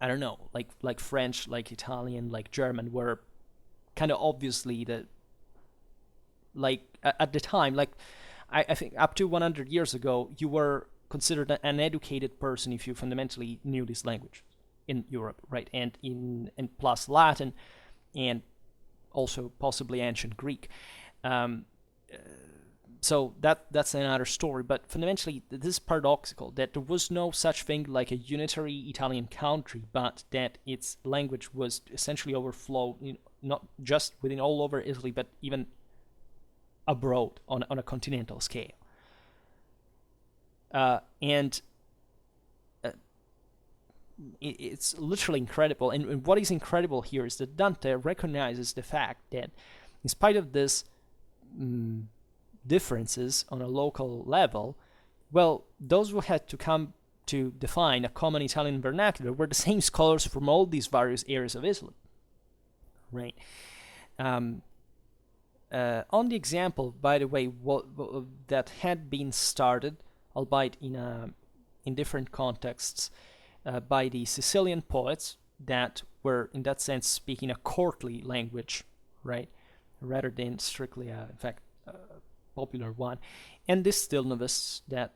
S1: I don't know, like French, like Italian, like German, were kind of obviously the, like at the time, like I think up to 100 years ago, you were considered an educated person if you fundamentally knew this language in Europe, right? And plus Latin, and also possibly ancient Greek. Um, so that's another story. But fundamentally, this is paradoxical that there was no such thing like a unitary Italian country, but that its language was essentially overflowed, not just within all over Italy, but even abroad on a continental scale. And it's literally incredible. And what is incredible here is that Dante recognizes the fact that, in spite of this differences on a local level, well, those who had to come to define a common Italian vernacular were the same scholars from all these various areas of Italy, right? On the example, by the way, that had been started, albeit in different contexts, by the Sicilian poets that were, in that sense, speaking a courtly language, right, rather than strictly, in fact, a popular one, and the Stilnovists that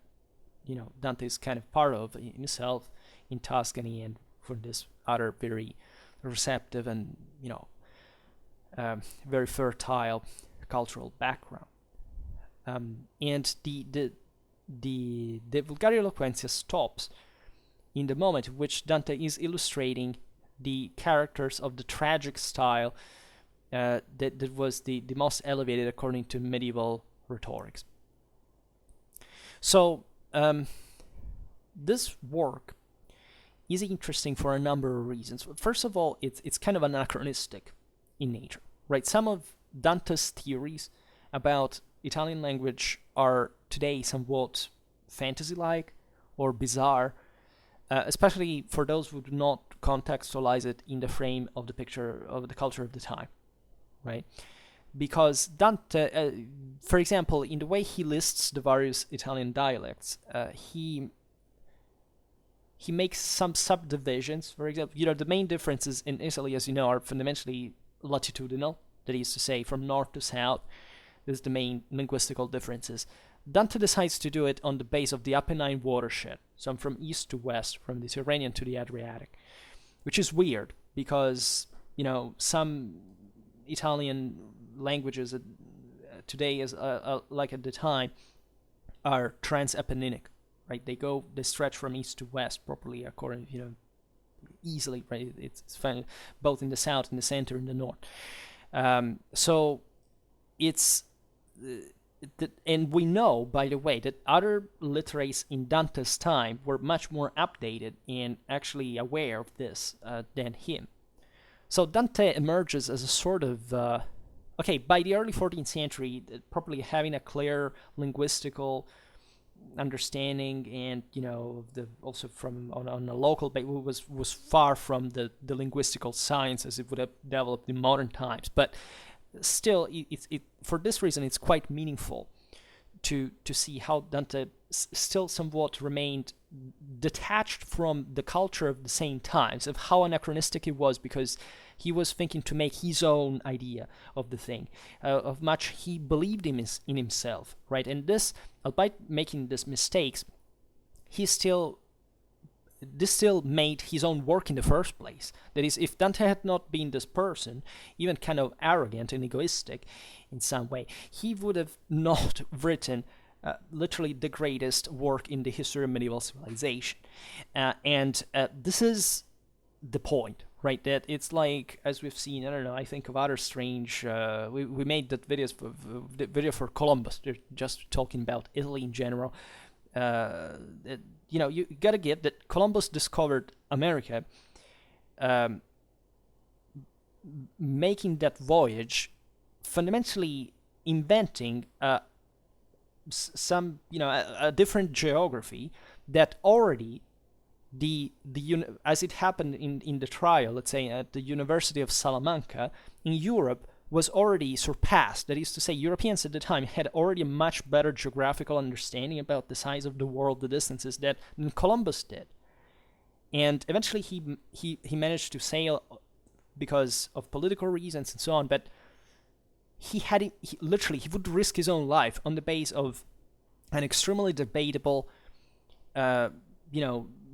S1: Dante is kind of part of himself in Tuscany, and for this other very receptive and very fertile cultural background. And the Vulgaria Eloquentia stops in the moment in which Dante is illustrating the characters of the tragic style that was the most elevated according to medieval rhetorics. So this work is interesting for a number of reasons. First of all, it's kind of anachronistic in nature, right? Some of Dante's theories about Italian language are today somewhat fantasy-like or bizarre, especially for those who do not contextualize it in the frame of the picture of the culture of the time, right? Because Dante, for example, in the way he lists the various Italian dialects, he makes some subdivisions. For example, the main differences in Italy, as you know, are fundamentally latitudinal. That is to say, from north to south, this is the main linguistical differences. Dante decides to do it on the base of the Apennine watershed, so from east to west, from the Tyrrhenian to the Adriatic, which is weird because, some Italian languages today, like at the time, are trans-Apenninic, right? They stretch from east to west properly, according, easily, right? It's found both in the south, in the center, and the north. So it's and we know, by the way, that other literates in Dante's time were much more updated and actually aware of this than him. So Dante emerges as a sort of by the early 14th century, probably having a clear linguistical understanding, and also from on a local basis was far from the linguistical science as it would have developed in modern times. But still, it for this reason it's quite meaningful to see how Dante still somewhat remained detached from the culture of the same times, of how anachronistic it was, because he was thinking to make his own idea of the thing, of much he believed in himself, right? And this, albeit making these mistakes, this still made his own work in the first place. That is, if Dante had not been this person, even kind of arrogant and egoistic in some way, he would have not written literally the greatest work in the history of medieval civilization. And this is the point, right? That it's like, as we've seen, I don't know, I think of other strange, we made that video for Columbus, just talking about Italy in general. You gotta get that Columbus discovered America, making that voyage, fundamentally inventing some, a different geography that already as it happened in the trial, let's say at the University of Salamanca in Europe, was already surpassed. That is to say, Europeans at the time had already a much better geographical understanding about the size of the world, the distances, than Columbus did. and eventually he managed to sail because of political reasons and so on. But he would risk his own life on the base of an extremely debatable,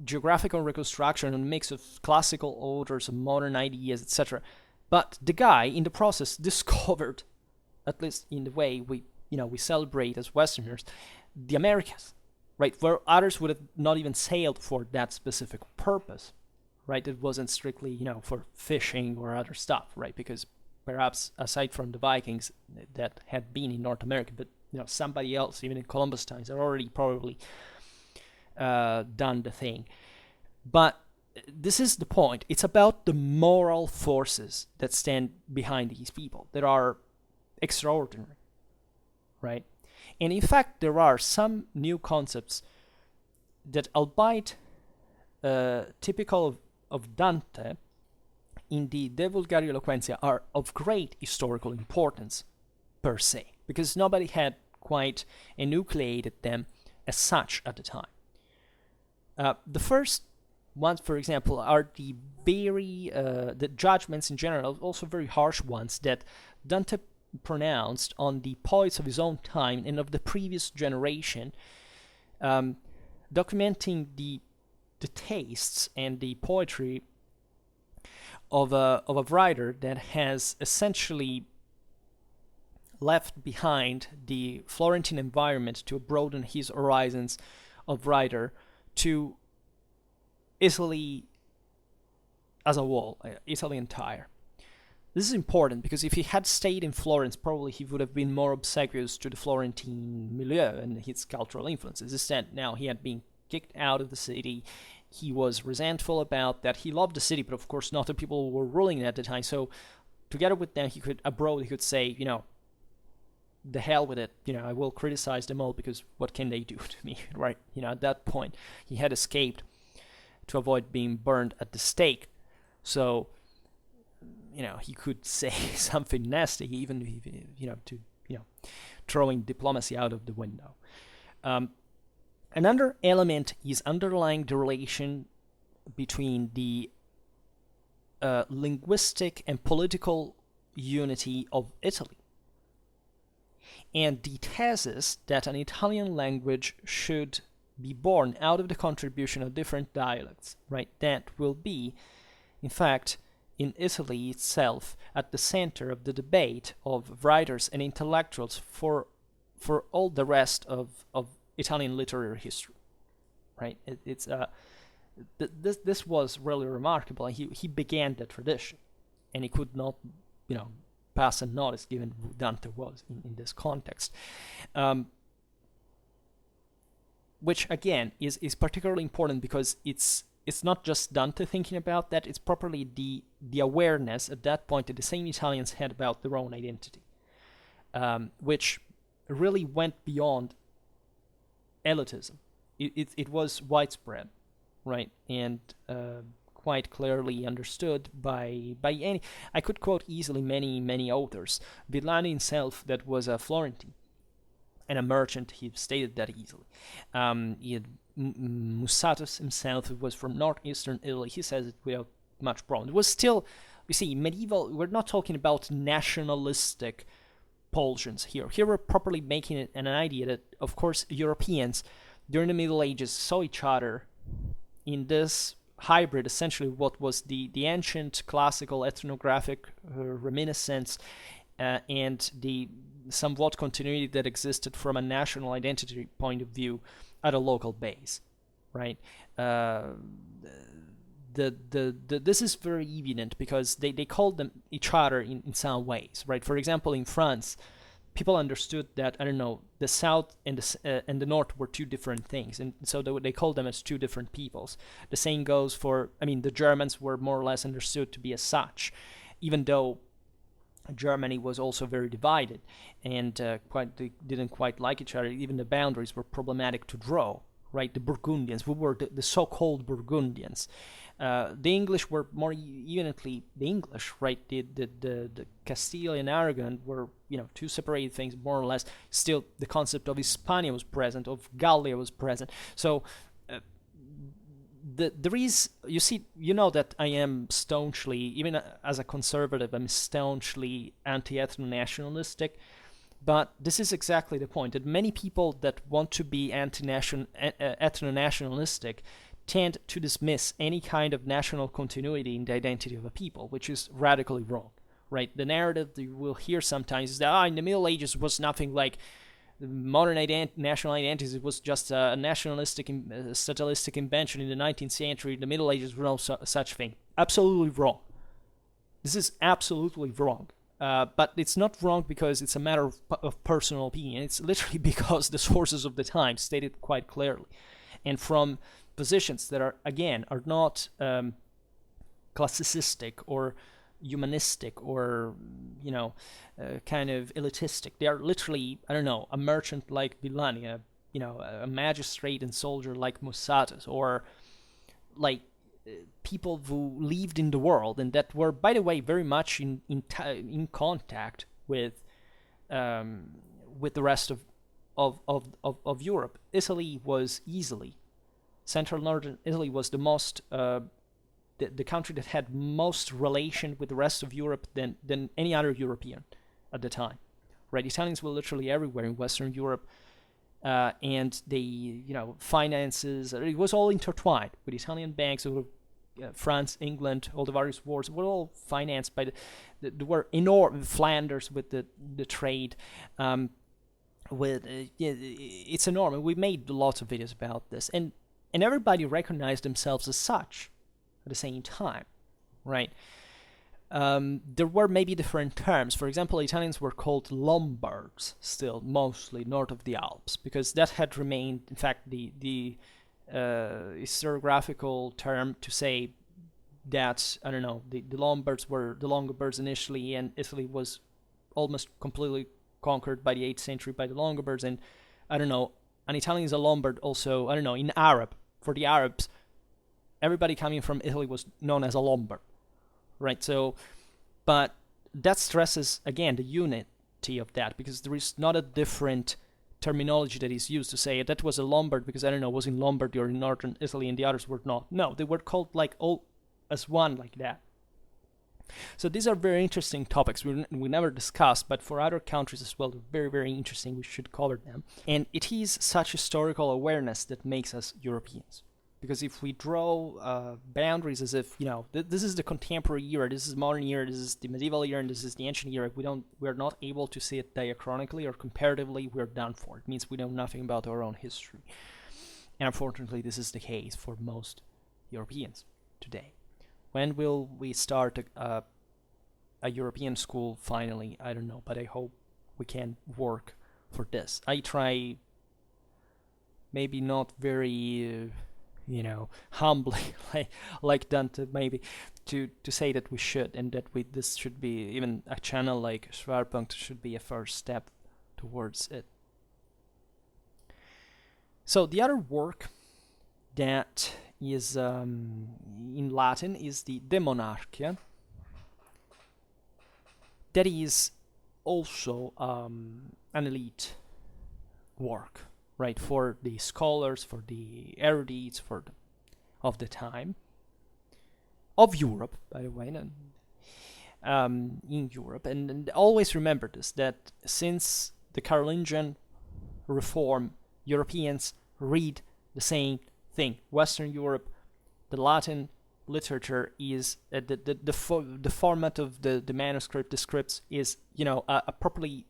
S1: geographical reconstruction, a mix of classical authors and modern ideas, etc. But the guy, in the process, discovered, at least in the way we celebrate as Westerners, the Americas, right? Where others would have not even sailed for that specific purpose, right? It wasn't strictly, for fishing or other stuff, right? Because perhaps aside from the Vikings that had been in North America, but somebody else, even in Columbus times, had already probably done the thing. But this is the point. It's about the moral forces that stand behind these people that are extraordinary, right? And in fact, there are some new concepts that, albeit typical of Dante, in the De Vulgari Eloquentia, are of great historical importance per se, because nobody had quite enucleated them as such at the time. The first ones, for example, are the judgments in general, also very harsh ones, that Dante pronounced on the poets of his own time and of the previous generation, documenting the tastes and the poetry of a writer that has essentially left behind the Florentine environment to broaden his horizons of writer to Italy as a whole, Italy entire. This is important because if he had stayed in Florence, probably he would have been more obsequious to the Florentine milieu and its cultural influences. Instead, now he had been kicked out of the city. He was resentful about that. He loved the city, but of course not the people who were ruling it at the time. So together with them, he could say, the hell with it. I will criticize them all because what can they do to me, right? At that point, he had escaped to avoid being burned at the stake. So, he could say something nasty, even, throwing diplomacy out of the window. Another element is underlying the relation between the linguistic and political unity of Italy, and the thesis that an Italian language should be born out of the contribution of different dialects, right? That will be, in fact, in Italy itself, at the center of the debate of writers and intellectuals for all the rest of Italian literary history, right? This was really remarkable. He began the tradition, and he could not, pass unnoticed given who Dante was in this context. Which again is particularly important because it's not just Dante thinking about that, it's properly the awareness at that point that the same Italians had about their own identity, which really went beyond elitism. It was widespread, right? And quite clearly understood by any. I could quote easily many authors. Villani himself, that was a Florentine and a merchant, he stated that easily. Musatus himself, who was from northeastern Italy, he says it without much problem. It was still, you see, medieval. We're not talking about nationalistic pulsions here. Here we're properly making it an idea that, of course, Europeans during the Middle Ages saw each other in this hybrid, essentially what was the ancient classical ethnographic reminiscence and the somewhat continuity that existed from a national identity point of view at a local base, right? This is very evident because they called them each other in some ways, right? For example, in France, people understood that, I don't know, the South and the North were two different things, and so they called them as two different peoples. The same goes for, the Germans were more or less understood to be as such, even though Germany was also very divided and they didn't quite like each other. Even the boundaries were problematic to draw, right? The Burgundians, we were the so-called Burgundians. The English were more evenly the English, right? The Castile and Aragon were, two separated things, more or less. Still, the concept of Hispania was present, of Gallia was present. So there is, you see, you know that I am staunchly, even as a conservative, I'm staunchly anti-ethno-nationalistic. But this is exactly the point, that many people that want to be ethno-nationalistic tend to dismiss any kind of national continuity in the identity of a people, which is radically wrong, right? The narrative that you will hear sometimes is that in the Middle Ages was nothing like modern national identities. It was just a nationalistic, statalistic invention in the 19th century. The Middle Ages were no such thing. Absolutely wrong. This is absolutely wrong. But it's not wrong because it's a matter of personal opinion. It's literally because the sources of the time state it quite clearly. And from positions that are, again, are not classicistic or humanistic or, kind of elitistic. They are literally, I don't know, a merchant like Villani, a magistrate and soldier like Musadas, or like people who lived in the world and that were, by the way, very much in contact with the rest of Europe. Italy was easily, central northern Italy was the most the country that had most relation with the rest of Europe than any other European at the time. Right, Italians were literally everywhere in Western Europe. And they, finances, it was all intertwined with Italian banks, France, England, all the various wars were all financed by there were enormous Flanders with the trade. It's enormous. We made lots of videos about this, and everybody recognized themselves as such at the same time, right? There were maybe different terms. For example, Italians were called Lombards still, mostly north of the Alps, because that had remained, in fact, the historiographical term to say that, I don't know, the Lombards were the Longobards initially, and Italy was almost completely conquered by the 8th century by the Longobards, and, I don't know, an Italian is a Lombard also, I don't know, in Arab, for the Arabs, everybody coming from Italy was known as a Lombard. Right, so, but that stresses, again, the unity of that, because there is not a different terminology that is used to say that was a Lombard because, I don't know, was in Lombardy or in northern Italy and the others were not. No, they were called like all as one like that. So these are very interesting topics we never discussed, but for other countries as well, they're very, very interesting. We should cover them. And it is such historical awareness that makes us Europeans. Because if we draw boundaries as if, this is the contemporary era, this is modern era, this is the medieval era, and this is the ancient era, we're not able to see it diachronically or comparatively, we're done for. It means we know nothing about our own history. And unfortunately, this is the case for most Europeans today. When will we start a European school finally? I don't know, but I hope we can work for this. I try, maybe not very... humbly, like Dante, maybe, to say that we should, and that this should be, even a channel like Schwerpunkt should be a first step towards it. So the other work that is in Latin is the De Monarchia. That is also an elite work. Right, for the scholars, for the erudites, of the time, of Europe, by the way, in Europe, and always remember this, that since the Carolingian reform, Europeans read the same thing. Western Europe, the Latin literature is the format of the manuscript, the scripts is a properly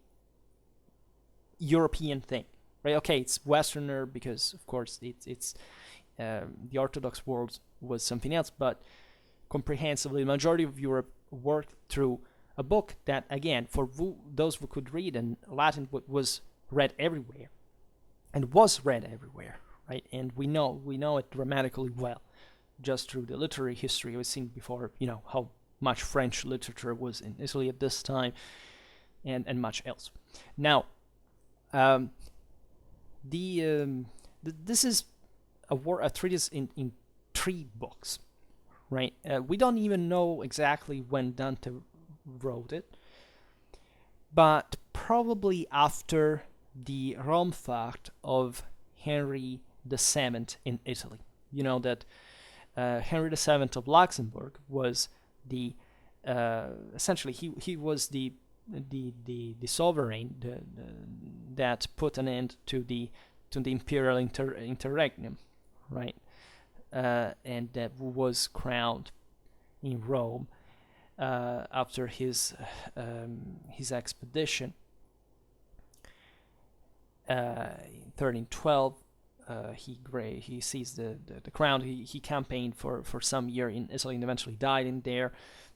S1: European thing. Right? Okay, it's Westerner because, of course, it's the Orthodox world was something else, but comprehensively, the majority of Europe worked through a book that, again, for those who could read, and Latin was read everywhere, right? And we know it dramatically well, just through the literary history. We've seen before, how much French literature was in Italy at this time, and much else. Now, this is a treatise in 3 books, right? We don't even know exactly when Dante wrote it, but probably after the Raumfahrt of Henry VII in Italy. That Henry VII of Luxembourg was the essentially he was the sovereign that put an end to the imperial interregnum, right? And that was crowned in Rome after his expedition in 1312. He seized the crown. He campaigned for some year in Italy and eventually died in there.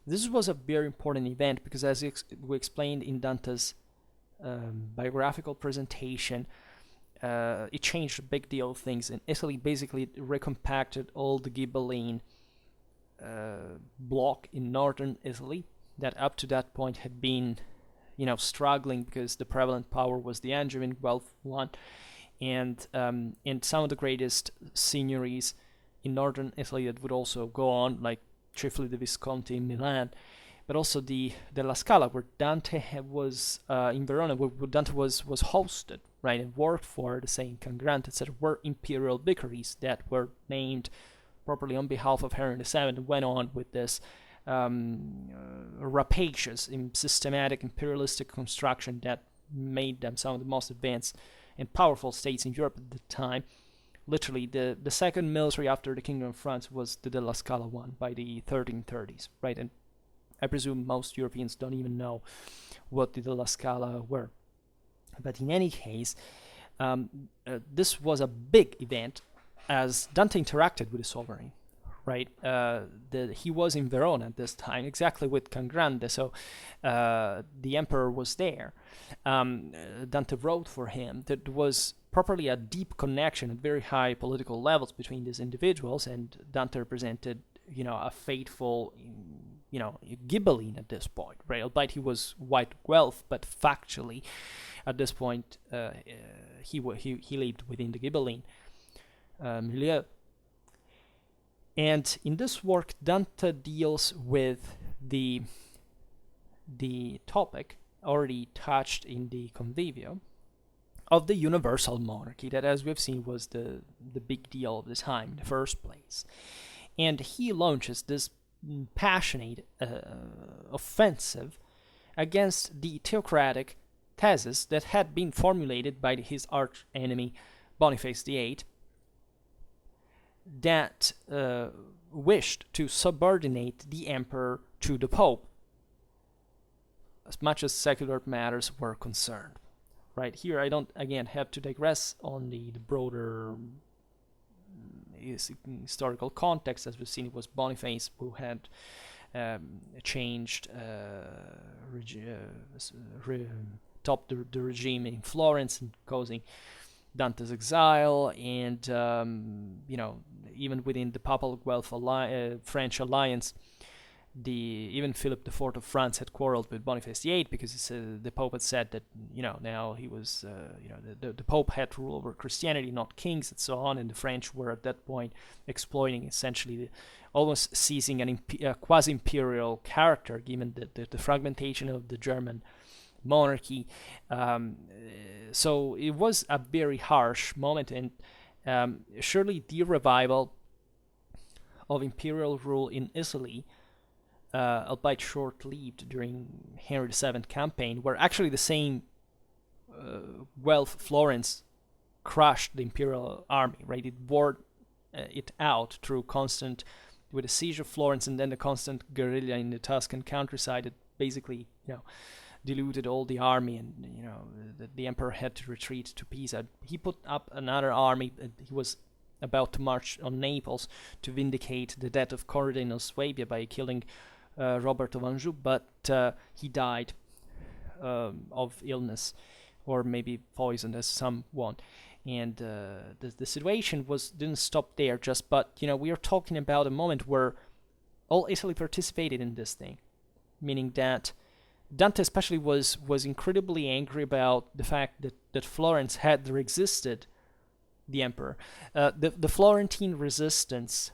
S1: This was a very important event because, as we explained in Dante's biographical presentation, it changed a big deal of things in Italy. Basically, it recompacted all the Ghibelline bloc in northern Italy that up to that point had been, struggling because the prevalent power was the Angevin Guelph one, and some of the greatest signories in northern Italy that would also go on, like chiefly the Visconti in Milan, but also the La Scala, where Dante was in Verona, where Dante was hosted, right, and worked for the Saint Cangrante, etc., were imperial vicaries that were named properly on behalf of Henry VII, and went on with this rapacious and systematic imperialistic construction that made them some of the most advanced and powerful states in Europe at the time. Literally, the second military after the Kingdom of France was the De La Scala one by the 1330s, right? And I presume most Europeans don't even know what the De La Scala were. But in any case, this was a big event as Dante interacted with the sovereign, right? He was in Verona at this time, exactly with Cangrande, so the emperor was there. Dante wrote for him. There was properly a deep connection at very high political levels between these individuals, and Dante represented, a faithful, Ghibelline at this point, right? Albeit he was white Guelph, but factually, at this point, he lived within the Ghibelline milieu. And in this work, Dante deals with the topic already touched in the Convivio of the universal monarchy, that, as we've seen, was the big deal of the time in the first place. And he launches this passionate offensive against the theocratic thesis that had been formulated by his arch enemy Boniface VIII, that wished to subordinate the emperor to the pope as much as secular matters were concerned. Right here, I don't, again, have to digress on the broader historical context. As we've seen, it was Boniface who had changed, topped the regime in Florence and causing Dante's exile, and even within the Papal Guelph French alliance, even Philip IV of France had quarreled with Boniface VIII because the Pope had said that now he was the Pope had to rule over Christianity, not kings, and so on. And the French were at that point exploiting, essentially, almost seizing a quasi-imperial character, given the fragmentation of the German monarchy. So it was a very harsh moment, and surely the revival of imperial rule in Italy, albeit short-lived during Henry VII campaign, where actually the same Guelph Florence crushed the imperial army, right? It wore it out through with the siege of Florence and then the constant guerrilla in the Tuscan countryside that basically, diluted all the army, and the emperor had to retreat to Pisa. He put up another army. He was about to march on Naples to vindicate the death of Coradine of Swabia by killing Robert of Anjou, but he died of illness, or maybe poisoned, as some want. And the situation didn't stop there. But we are talking about a moment where all Italy participated in this thing, meaning that Dante especially was incredibly angry about the fact that Florence had resisted the emperor. The Florentine resistance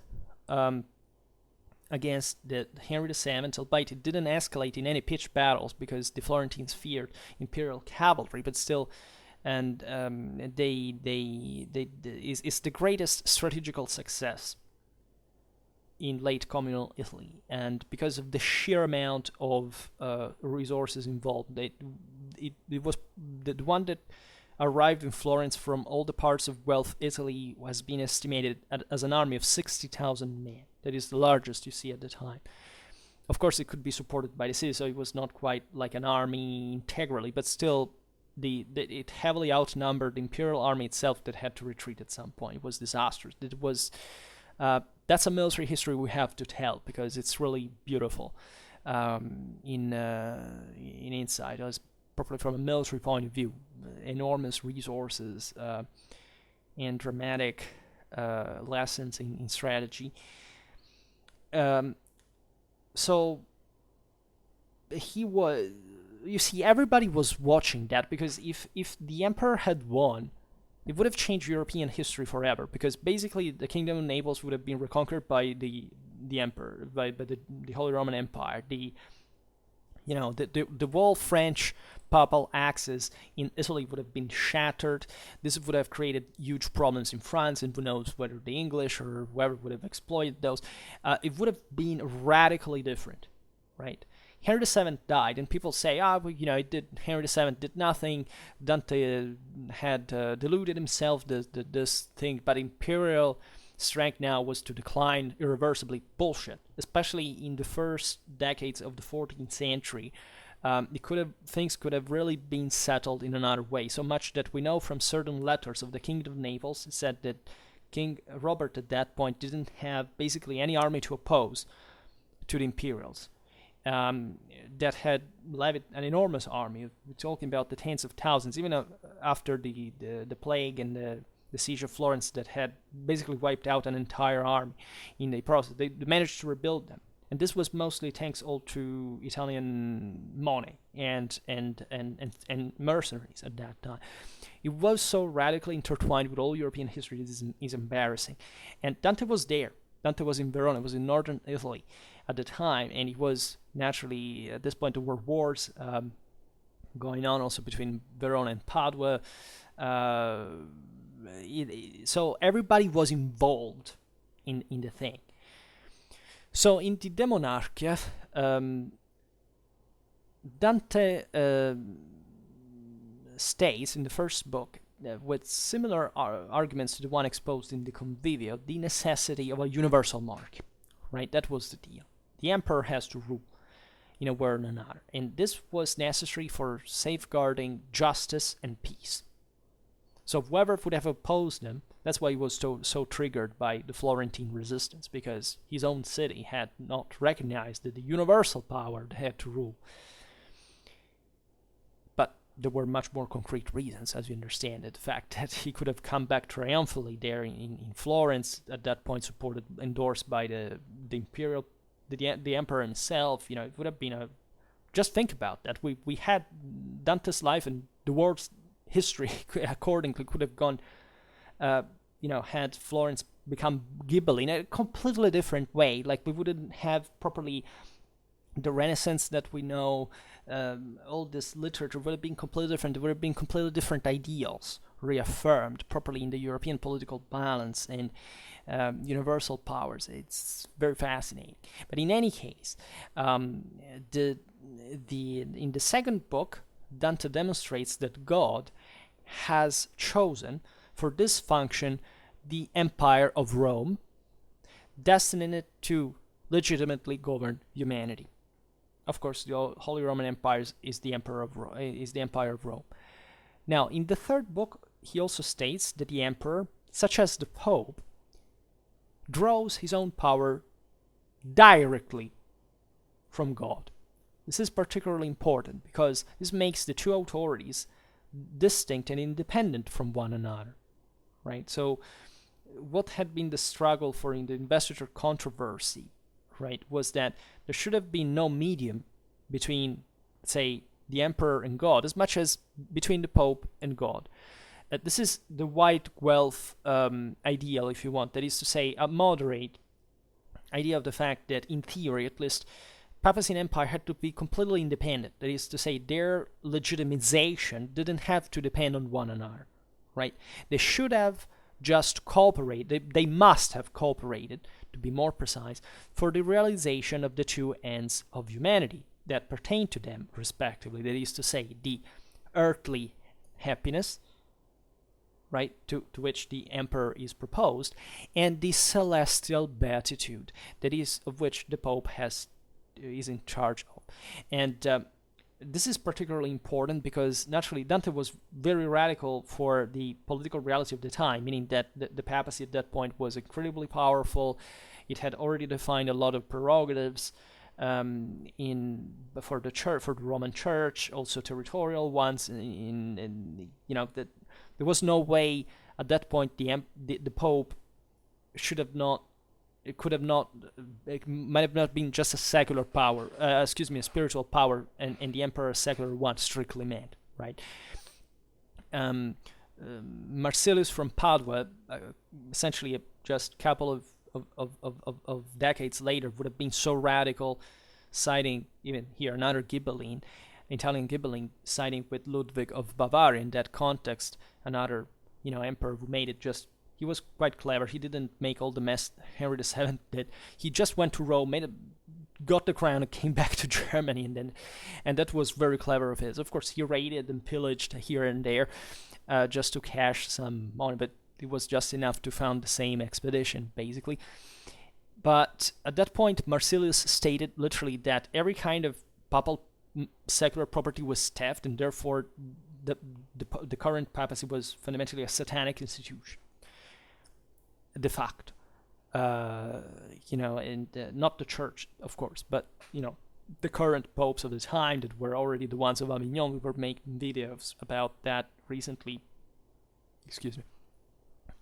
S1: against the Henry VII, albeit it didn't escalate in any pitched battles because the Florentines feared imperial cavalry, but still, and it's the greatest strategical success in late communal Italy, and because of the sheer amount of resources involved, it was the one that arrived in Florence from all the parts of wealth Italy has been estimated as an army of 60,000 men. That is the largest you see at the time. Of course, it could be supported by the city, so it was not quite like an army integrally, but still, it heavily outnumbered the imperial army itself that had to retreat at some point. It was disastrous. That's a military history we have to tell, because it's really beautiful in insight, as properly from a military point of view. Enormous resources and dramatic lessons in strategy. So he was, you see, everybody was watching that, because if the emperor had won, it would have changed European history forever, because basically the kingdom of Naples would have been reconquered by the emperor, by the Holy Roman Empire. The whole French papal axis in Italy would have been shattered. This would have created huge problems in France, and who knows whether the English or whoever would have exploited those. It would have been radically different, right? Henry VII died, and people say, Henry VII did nothing. Dante had deluded himself, this thing, but imperial strength now was to decline irreversibly. Bullshit. Especially in the first decades of the 14th century, things could have really been settled in another way. So much that we know from certain letters of the Kingdom of Naples, it said that King Robert at that point didn't have basically any army to oppose to the Imperials. That had levied an enormous army. We're talking about the tens of thousands, even after the plague and the siege of Florence that had basically wiped out an entire army in the process. They managed to rebuild them. And this was mostly thanks all to Italian money and mercenaries at that time. It was so radically intertwined with all European history, this is embarrassing. And Dante was there. Dante was in Verona, was in northern Italy at the time, and it was naturally, at this point, there were wars going on also between Verona and Padua. So everybody was involved in the thing. So in the De Monarchia, Dante states in the first book, with similar arguments to the one exposed in the Convivio, the necessity of a universal monarchy. Right, that was the deal. The emperor has to rule in a way or another, and this was necessary for safeguarding justice and peace. So whoever would have opposed him, that's why he was so triggered by the Florentine resistance, because his own city had not recognized that the universal power had to rule. But there were much more concrete reasons, as you understand it. The fact that he could have come back triumphantly there in Florence, at that point endorsed by the imperial, the emperor himself. It would have been just think about that. We had Dante's life, and the world's history accordingly could have gone, had Florence become Ghibelline in a completely different way. Like, we wouldn't have properly the Renaissance that we know. All this literature would have been completely different. There would have been completely different ideals reaffirmed properly in the European political balance and universal powers. It's very fascinating. But in any case, in the second book, Dante demonstrates that God has chosen for this function the Empire of Rome, destining it to legitimately govern humanity. Of course, the Holy Roman Empire is the Empire of Rome. Now, in the third book, he also states that the emperor, such as the Pope, draws his own power directly from God. This is particularly important because this makes the two authorities distinct and independent from one another, right? So what had been the struggle for in the investiture controversy, right, was that there should have been no medium between, say, the emperor and God, as much as between the Pope and God. This is the white Guelph ideal, if you want. That is to say, a moderate idea of the fact that, in theory at least, papacy and empire had to be completely independent. That is to say, their legitimization didn't have to depend on one another, right? They should have just cooperate, they must have cooperated, to be more precise, for the realization of the two ends of humanity that pertain to them, respectively. That is to say, the earthly happiness, right, to which the emperor is proposed, and the celestial beatitude, that is, of which the Pope is in charge of. And this is particularly important because naturally Dante was very radical for the political reality of the time, meaning that the papacy at that point was incredibly powerful. It had already defined a lot of prerogatives for the church, for the Roman Church, also territorial ones. That there was no way at that point the Pope should have not. It could have not. It might have not been just a secular power. A spiritual power, and the emperor a secular one, strictly meant, right? Marsilius from Padua, essentially just a couple of decades later, would have been so radical, citing even here another Ghibelline, Italian Ghibelline, siding with Ludwig of Bavaria in that context, another emperor who made it just. He was quite clever. He didn't make all the mess Henry VII did. He just went to Rome, got the crown, and came back to Germany, and that was very clever of his. Of course, he raided and pillaged here and there, just to cash some money, but it was just enough to found the same expedition, basically. But at that point, Marsilius stated literally that every kind of papal secular property was theft, and therefore the current papacy was fundamentally a satanic institution. De facto, and not the church, of course, but the current popes of the time that were already the ones of Avignon. We were making videos about that recently. Excuse me.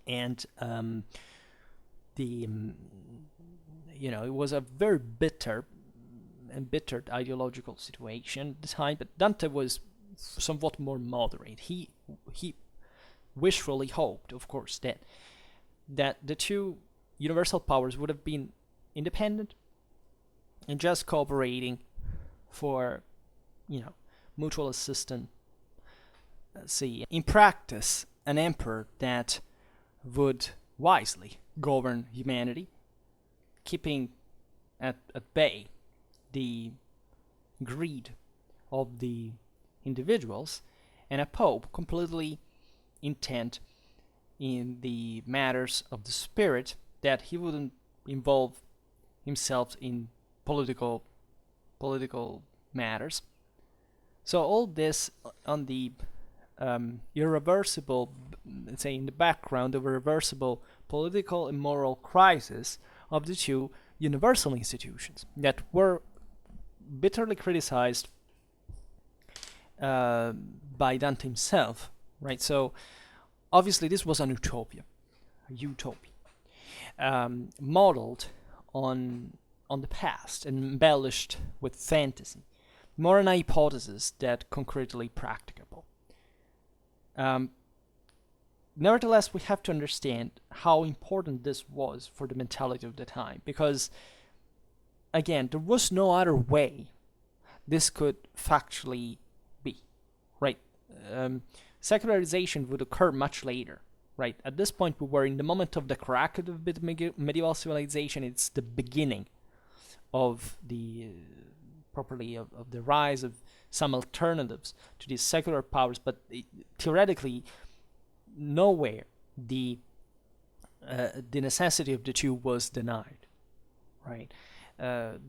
S1: And it was a very embittered ideological situation at the time. But Dante was somewhat more moderate. He wishfully hoped, of course, that the two universal powers would have been independent and just cooperating for, mutual assistance. See, in practice, an emperor that would wisely govern humanity, keeping at bay the greed of the individuals, and a pope completely intent in the matters of the spirit, that he wouldn't involve himself in political matters. So all this on the irreversible, let's say in the background, of a reversible political and moral crisis of the two universal institutions that were bitterly criticized by Dante himself, right? So obviously, this was a utopia, modeled on the past and embellished with fantasy, more an hypothesis that concretely practicable. Nevertheless, we have to understand how important this was for the mentality of the time, because, again, there was no other way this could factually be, right? Secularization would occur much later, right? At this point, we were in the moment of the crack of the medieval civilization. It's the beginning of the of the rise of some alternatives to these secular powers, but theoretically, nowhere the necessity of the two was denied, right?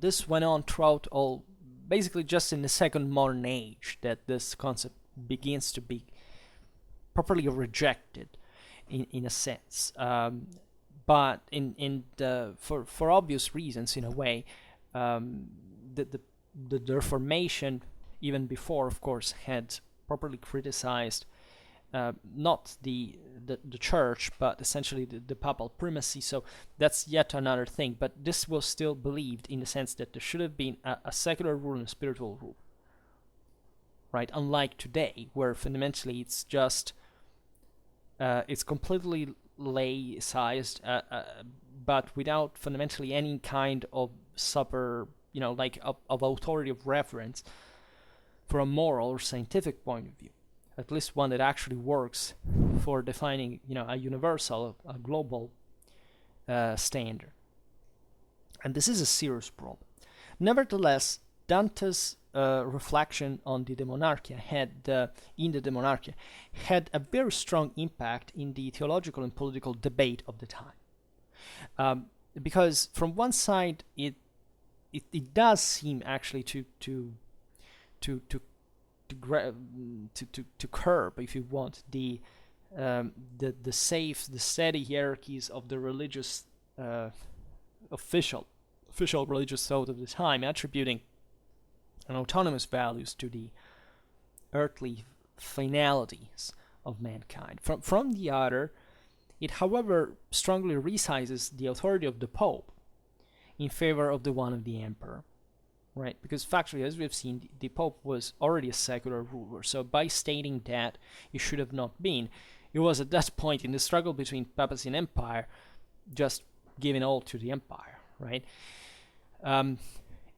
S1: This went on throughout all, basically just in the second modern age that this concept begins to be properly rejected in a sense, but for obvious reasons, in a way, the Reformation, even before, of course, had properly criticized not the church, but essentially the papal primacy. So that's yet another thing. But this was still believed in the sense that there should have been a secular rule and a spiritual rule, right? Unlike today, where fundamentally it's just it's completely lay-sized, but without fundamentally any kind of of authority of reference from a moral or scientific point of view. at least one that actually works for defining, a universal, a global standard. And this is a serious problem. Nevertheless, Dante's reflection on the De Monarchia had a very strong impact in the theological and political debate of the time. Because from one side, it does seem actually to curb, if you want, the steady hierarchies of the religious official religious thought of the time, attributing an autonomous values to the earthly finalities of mankind. From the other, it, however, strongly resizes the authority of the Pope in favor of the one of the Emperor, right? Because factually, as we've seen, the Pope was already a secular ruler, so by stating that it should have not been, it was at that point in the struggle between papacy and empire, just giving all to the empire, right?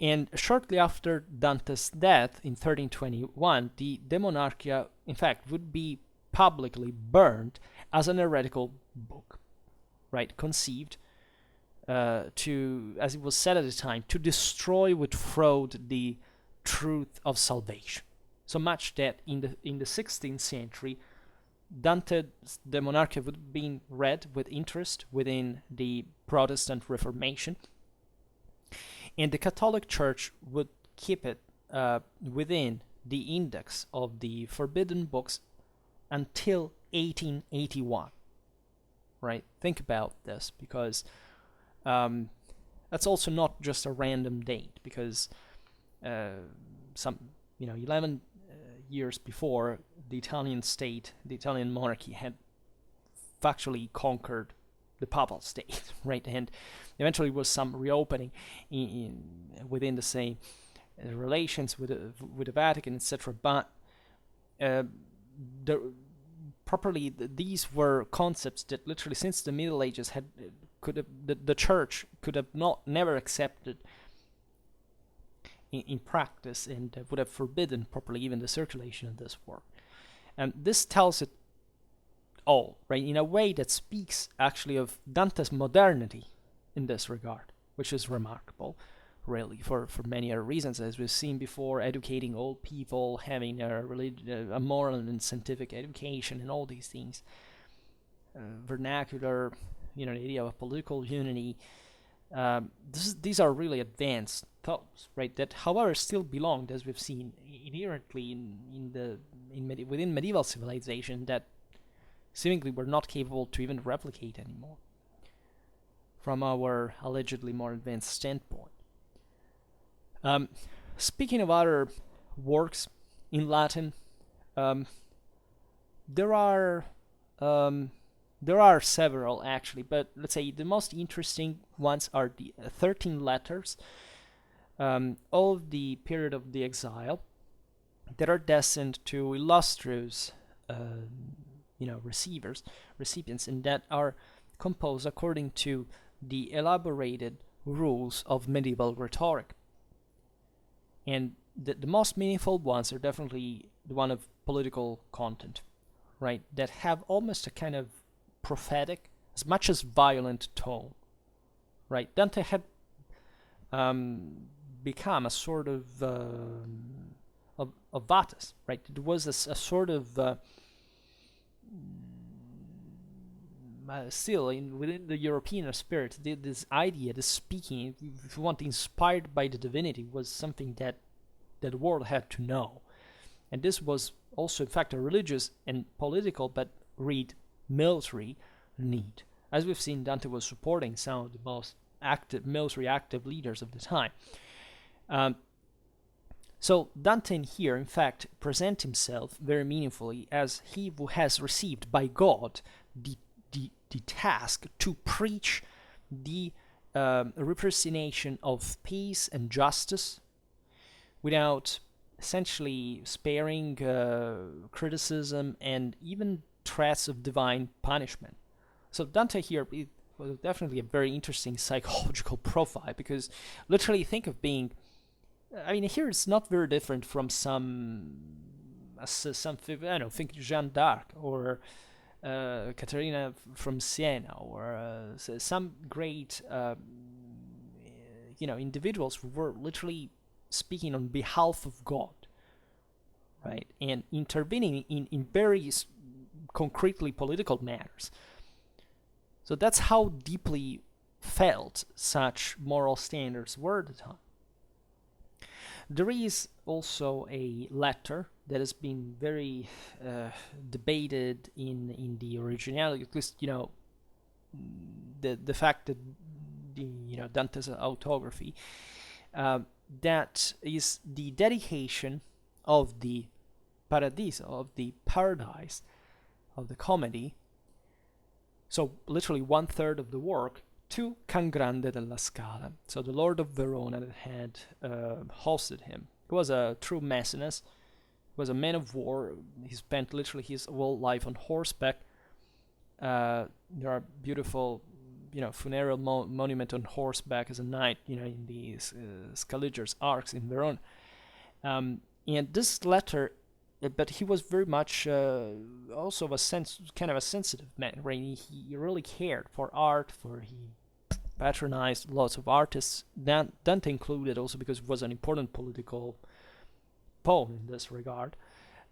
S1: And shortly after Dante's death in 1321, the De Monarchia, in fact, would be publicly burned as an heretical book, right? Conceived to, as it was said at the time, to destroy with fraud the truth of salvation. So much that in the 16th century, Dante's De Monarchia would be read with interest within the Protestant Reformation, and the Catholic Church would keep it within the index of the forbidden books until 1881. Right? Think about this, because that's also not just a random date, because 11 years before, the Italian state, the Italian monarchy, had factually conquered the papal state, right? And eventually was some reopening within the same relations with the Vatican, etc. But these were concepts that literally since the Middle Ages the Church could have never accepted in practice, and would have forbidden properly even the circulation of this work. And this tells it all, right, in a way that speaks actually of Dante's modernity in this regard, which is remarkable, really, for many other reasons, as we've seen before, educating old people, having a moral and scientific education, and all these things. Vernacular, the idea of political unity. These are really advanced thoughts, right? That, however, still belonged, as we've seen, inherently within medieval civilization, that seemingly were not capable to even replicate anymore from our allegedly more advanced standpoint. Speaking of other works in Latin, there are several actually, but let's say the most interesting ones are the 13 letters of the period of the exile that are destined to illustrious recipients, and that are composed according to the elaborated rules of medieval rhetoric. And the most meaningful ones are definitely the one of political content, right? That have almost a kind of prophetic, as much as violent tone, right? Dante had become a sort of vatus, right? It was a sort of still within the European spirit, this idea, this speaking, if you want, inspired by the divinity, was something that the world had to know. And this was also, in fact, a religious and political, but military need. As we've seen, Dante was supporting some of the most military active leaders of the time. So Dante here, in fact, presents himself very meaningfully as he who has received by God the task to preach the repristination of peace and justice without essentially sparing criticism and even threats of divine punishment. So Dante here was definitely a very interesting psychological profile, because literally think of being, here it's not very different from something, I don't know, think Jeanne d'Arc or Caterina from Siena, or some great individuals who were literally speaking on behalf of God, right, and intervening in very concretely political matters. So that's how deeply felt such moral standards were at the time. There is also a letter that has been very debated in the originality, at least, the fact that Dante's autography, that is the dedication of the Paradiso, of the paradise of the comedy, so literally 1/3 of the work, to Can Grande della Scala, so the Lord of Verona that had hosted him. He was a true Maecenas, he was a man of war, he spent literally his whole life on horseback. There are beautiful, funeral monument on horseback as a knight, in the Scaliger's Arcs in Verona. And this letter, but he was very much also kind of a sensitive man, right? He really cared for art, he patronized lots of artists, Dante included, also because it was an important political poem in this regard.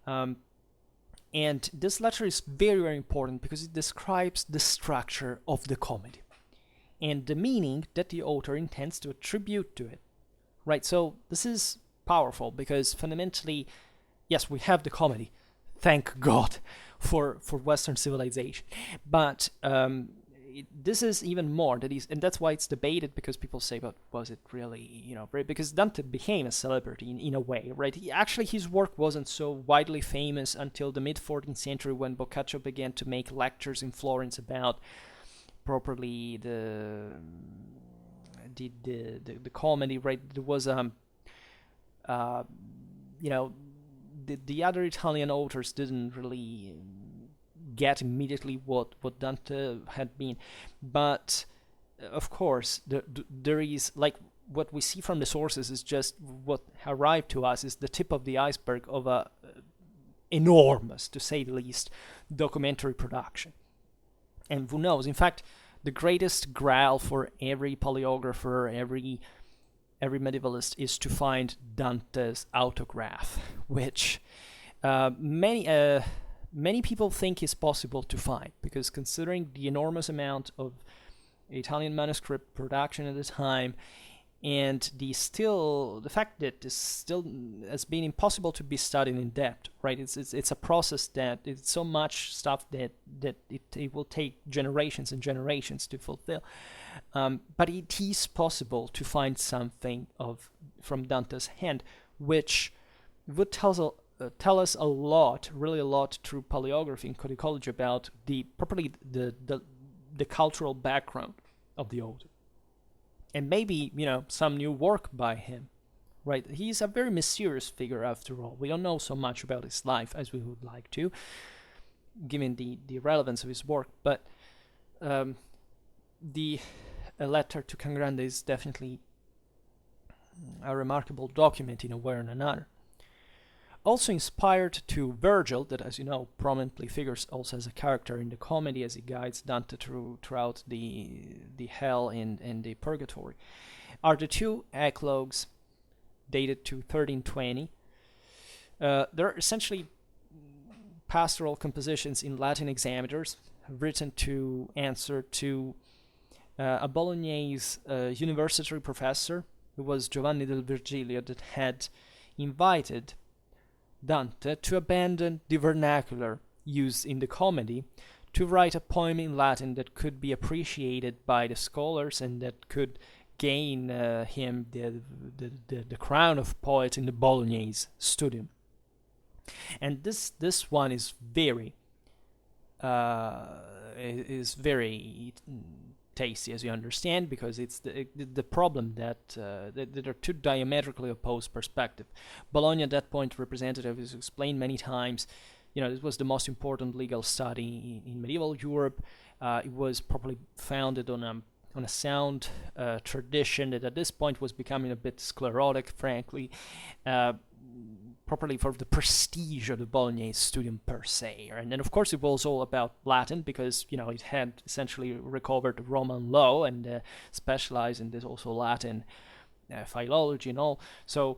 S1: And this letter is very, very important because it describes the structure of the comedy and the meaning that the author intends to attribute to it, right? So this is powerful because fundamentally, yes, we have the comedy, thank God for Western civilization, but this is even more, and that's why it's debated, because people say, but was it really, right? Because Dante became a celebrity in a way, right? His work wasn't so widely famous until the mid-14th century, when Boccaccio began to make lectures in Florence about properly the comedy, right? There was the other Italian authors didn't really get immediately what Dante had been, but of course there is, like, what we see from the sources is just what arrived to us is the tip of the iceberg of a enormous, to say the least, documentary production. And who knows, in fact, the greatest grail for every paleographer, every medievalist, is to find Dante's autograph, which many people think is possible to find, because considering the enormous amount of Italian manuscript production at the time, and the fact that this still has been impossible to be studied in depth, right? It's a process that it's so much stuff that it will take generations and generations to fulfill. But it is possible to find something from Dante's hand, which would tell us a lot, really a lot, through paleography and codicology about the cultural background of the author. And maybe, some new work by him, right? He's a very mysterious figure after all. We don't know so much about his life as we would like to, given the relevance of his work. But the letter to Can Grande is definitely a remarkable document in a way or another. Also inspired to Virgil, that, as you know, prominently figures also as a character in the comedy as he guides Dante throughout the hell and the purgatory, are the two eclogues dated to 1320. They're essentially pastoral compositions in Latin hexameters written to answer to a Bolognese university professor, who was Giovanni del Virgilio, that had invited Dante to abandon the vernacular used in the comedy to write a poem in Latin that could be appreciated by the scholars and that could gain him the crown of poet in the Bolognese studium. And this one is very tasty, as you understand, because it's the problem that there are two diametrically opposed perspectives. Bologna at that point represented, as explained many times, it was the most important legal study in medieval Europe. It was properly founded on a sound tradition that at this point was becoming a bit sclerotic, frankly. properly for the prestige of the Bolognese studium per se. And then, of course, it was all about Latin because, it had essentially recovered Roman law and specialized in this also Latin philology and all. So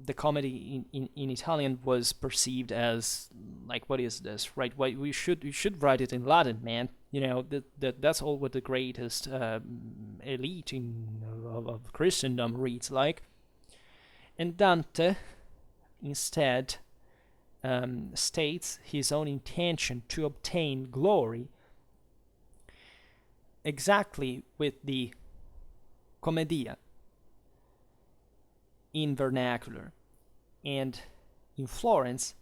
S1: the comedy in Italian was perceived as like, what is this, right? Why you should write it in Latin, man. That's all what the greatest elite of Christendom reads like. And Dante instead states his own intention to obtain glory exactly with the commedia in vernacular. And in Florence,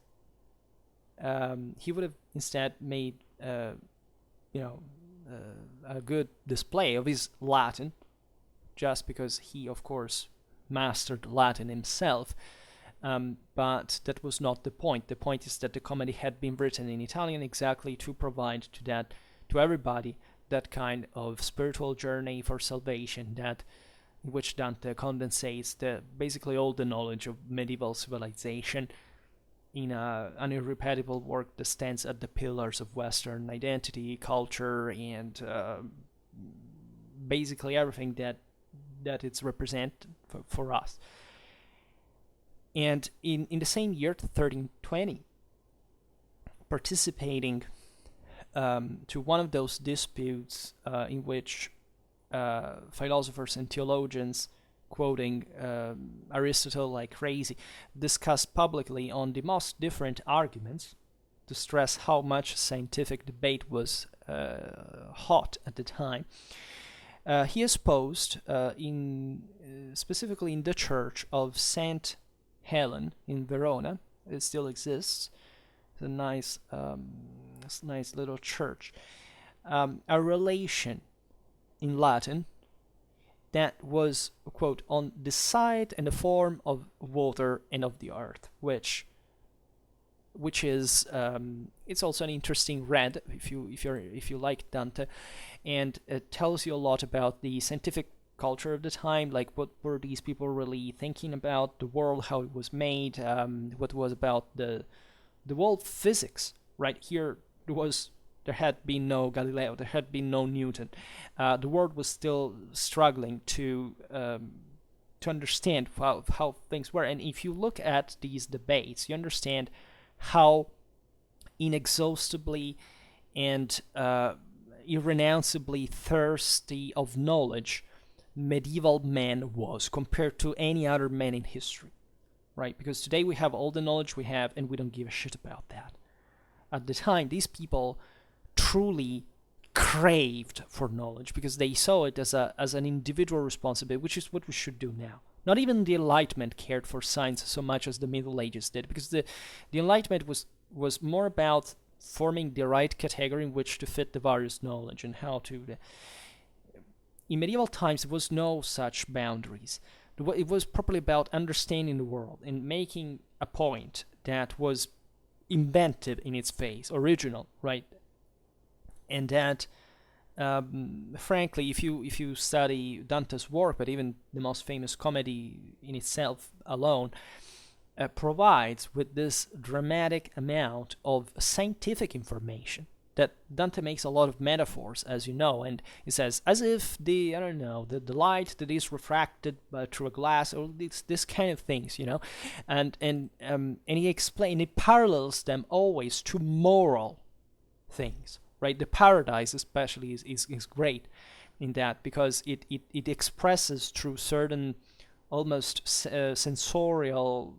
S1: he would have instead made a good display of his Latin, just because he, of course, mastered Latin himself. But that was not the point. The point is that the comedy had been written in Italian exactly to provide to everybody that kind of spiritual journey for salvation, that in which Dante condensates basically all the knowledge of medieval civilization in an irreparable work that stands at the pillars of Western identity, culture, and basically everything that it's represent for us. And in the same year, 1320, participating to one of those disputes in which philosophers and theologians, quoting Aristotle like crazy, discussed publicly on the most different arguments to stress how much scientific debate was hot at the time. He espoused specifically in the church of Saint Helen in Verona. It still exists. It's a nice little church. A relation in Latin that was, quote, on the side and the form of water and of the earth, which is it's also an interesting read if you like Dante, and it tells you a lot about the scientific culture of the time, like what were these people really thinking about the world, how it was made, what was about the world physics. Right here, there had been no Galileo, there had been no Newton. The world was still struggling to understand how things were. And if you look at these debates, you understand how inexhaustibly and irrenounceably thirsty of knowledge medieval man was compared to any other man in history, right? Because today we have all the knowledge we have and we don't give a shit about that. At the time, these people truly craved for knowledge because they saw it as an individual responsibility, which is what we should do now. Not even the Enlightenment cared for science so much as the Middle Ages did, because the Enlightenment was more about forming the right category in which to fit the various knowledge and how to... In medieval times, there was no such boundaries. It was properly about understanding the world and making a point that was inventive in its face, original, right? And that, frankly, if you study Dante's work, but even the most famous comedy in itself alone, provides with this dramatic amount of scientific information that Dante makes a lot of metaphors, as you know, and he says, as if the light that is refracted through a glass, or this kind of things, and he parallels them always to moral things, right? The paradise especially is great in that, because it expresses through certain almost sensorial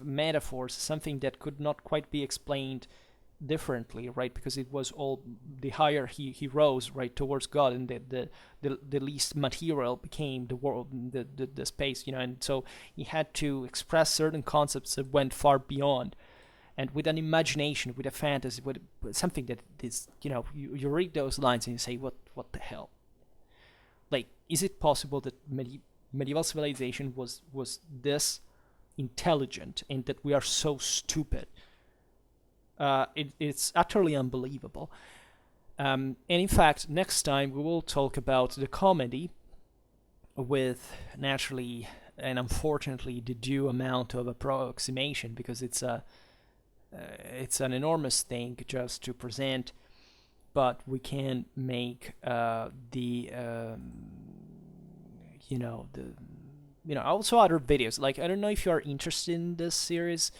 S1: metaphors something that could not quite be explained differently, right? Because it was all, the higher he rose, right, towards God, and the least material became the world, the space, and so he had to express certain concepts that went far beyond, and with an imagination, with a fantasy, with something that is, you read those lines and you say, what the hell? Like, is it possible that medieval civilization was this intelligent and that we are so stupid? It's utterly unbelievable. And in fact, next time we will talk about the comedy with, naturally, and unfortunately the due amount of approximation, because it's an enormous thing just to present, but we can make also other videos. Like, I don't know if you are interested in this series,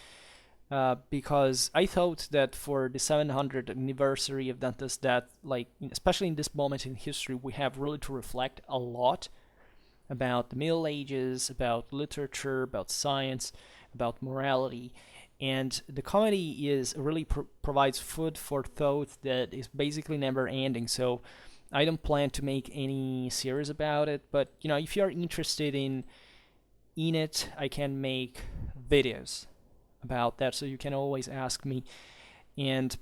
S1: because I thought that for the 700th anniversary of Dante's death, like especially in this moment in history, we have really to reflect a lot about the Middle Ages, about literature, about science, about morality. And the comedy is really provides food for thought that is basically never ending. So I don't plan to make any series about it, but if you're interested in it, I can make videos about that, so you can always ask me, and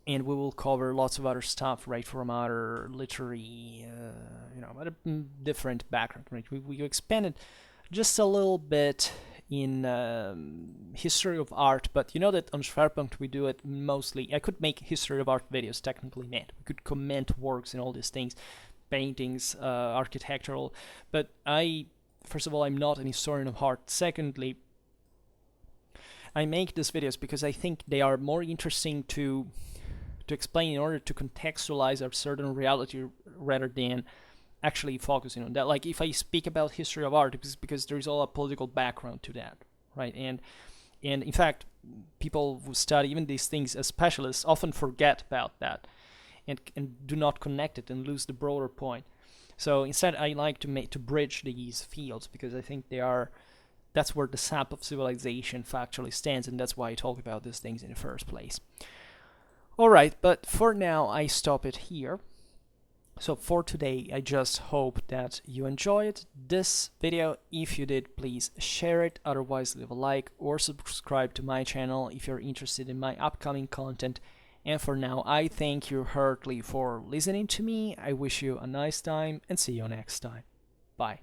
S1: we will cover lots of other stuff, right, from other literary, other different background, right? We expanded just a little bit in history of art, but you know that on Schwerpunkt we do it mostly. I could make history of art videos, technically made. We could comment works and all these things, paintings, architectural, but first of all, I'm not an historian of art. Secondly, I make these videos because I think they are more interesting to explain in order to contextualize a certain reality rather than actually focusing on that. Like, if I speak about history of art, it's because there's all a political background to that, right? And in fact, people who study even these things as specialists often forget about that and do not connect it and lose the broader point. So instead, I like to bridge these fields, because I think that's where the sap of civilization factually stands, and that's why I talk about these things in the first place. Alright, but for now I stop it here. So for today, I just hope that you enjoyed this video. If you did, please share it, otherwise leave a like or subscribe to my channel if you're interested in my upcoming content. And for now, I thank you heartily for listening to me. I wish you a nice time and see you next time. Bye.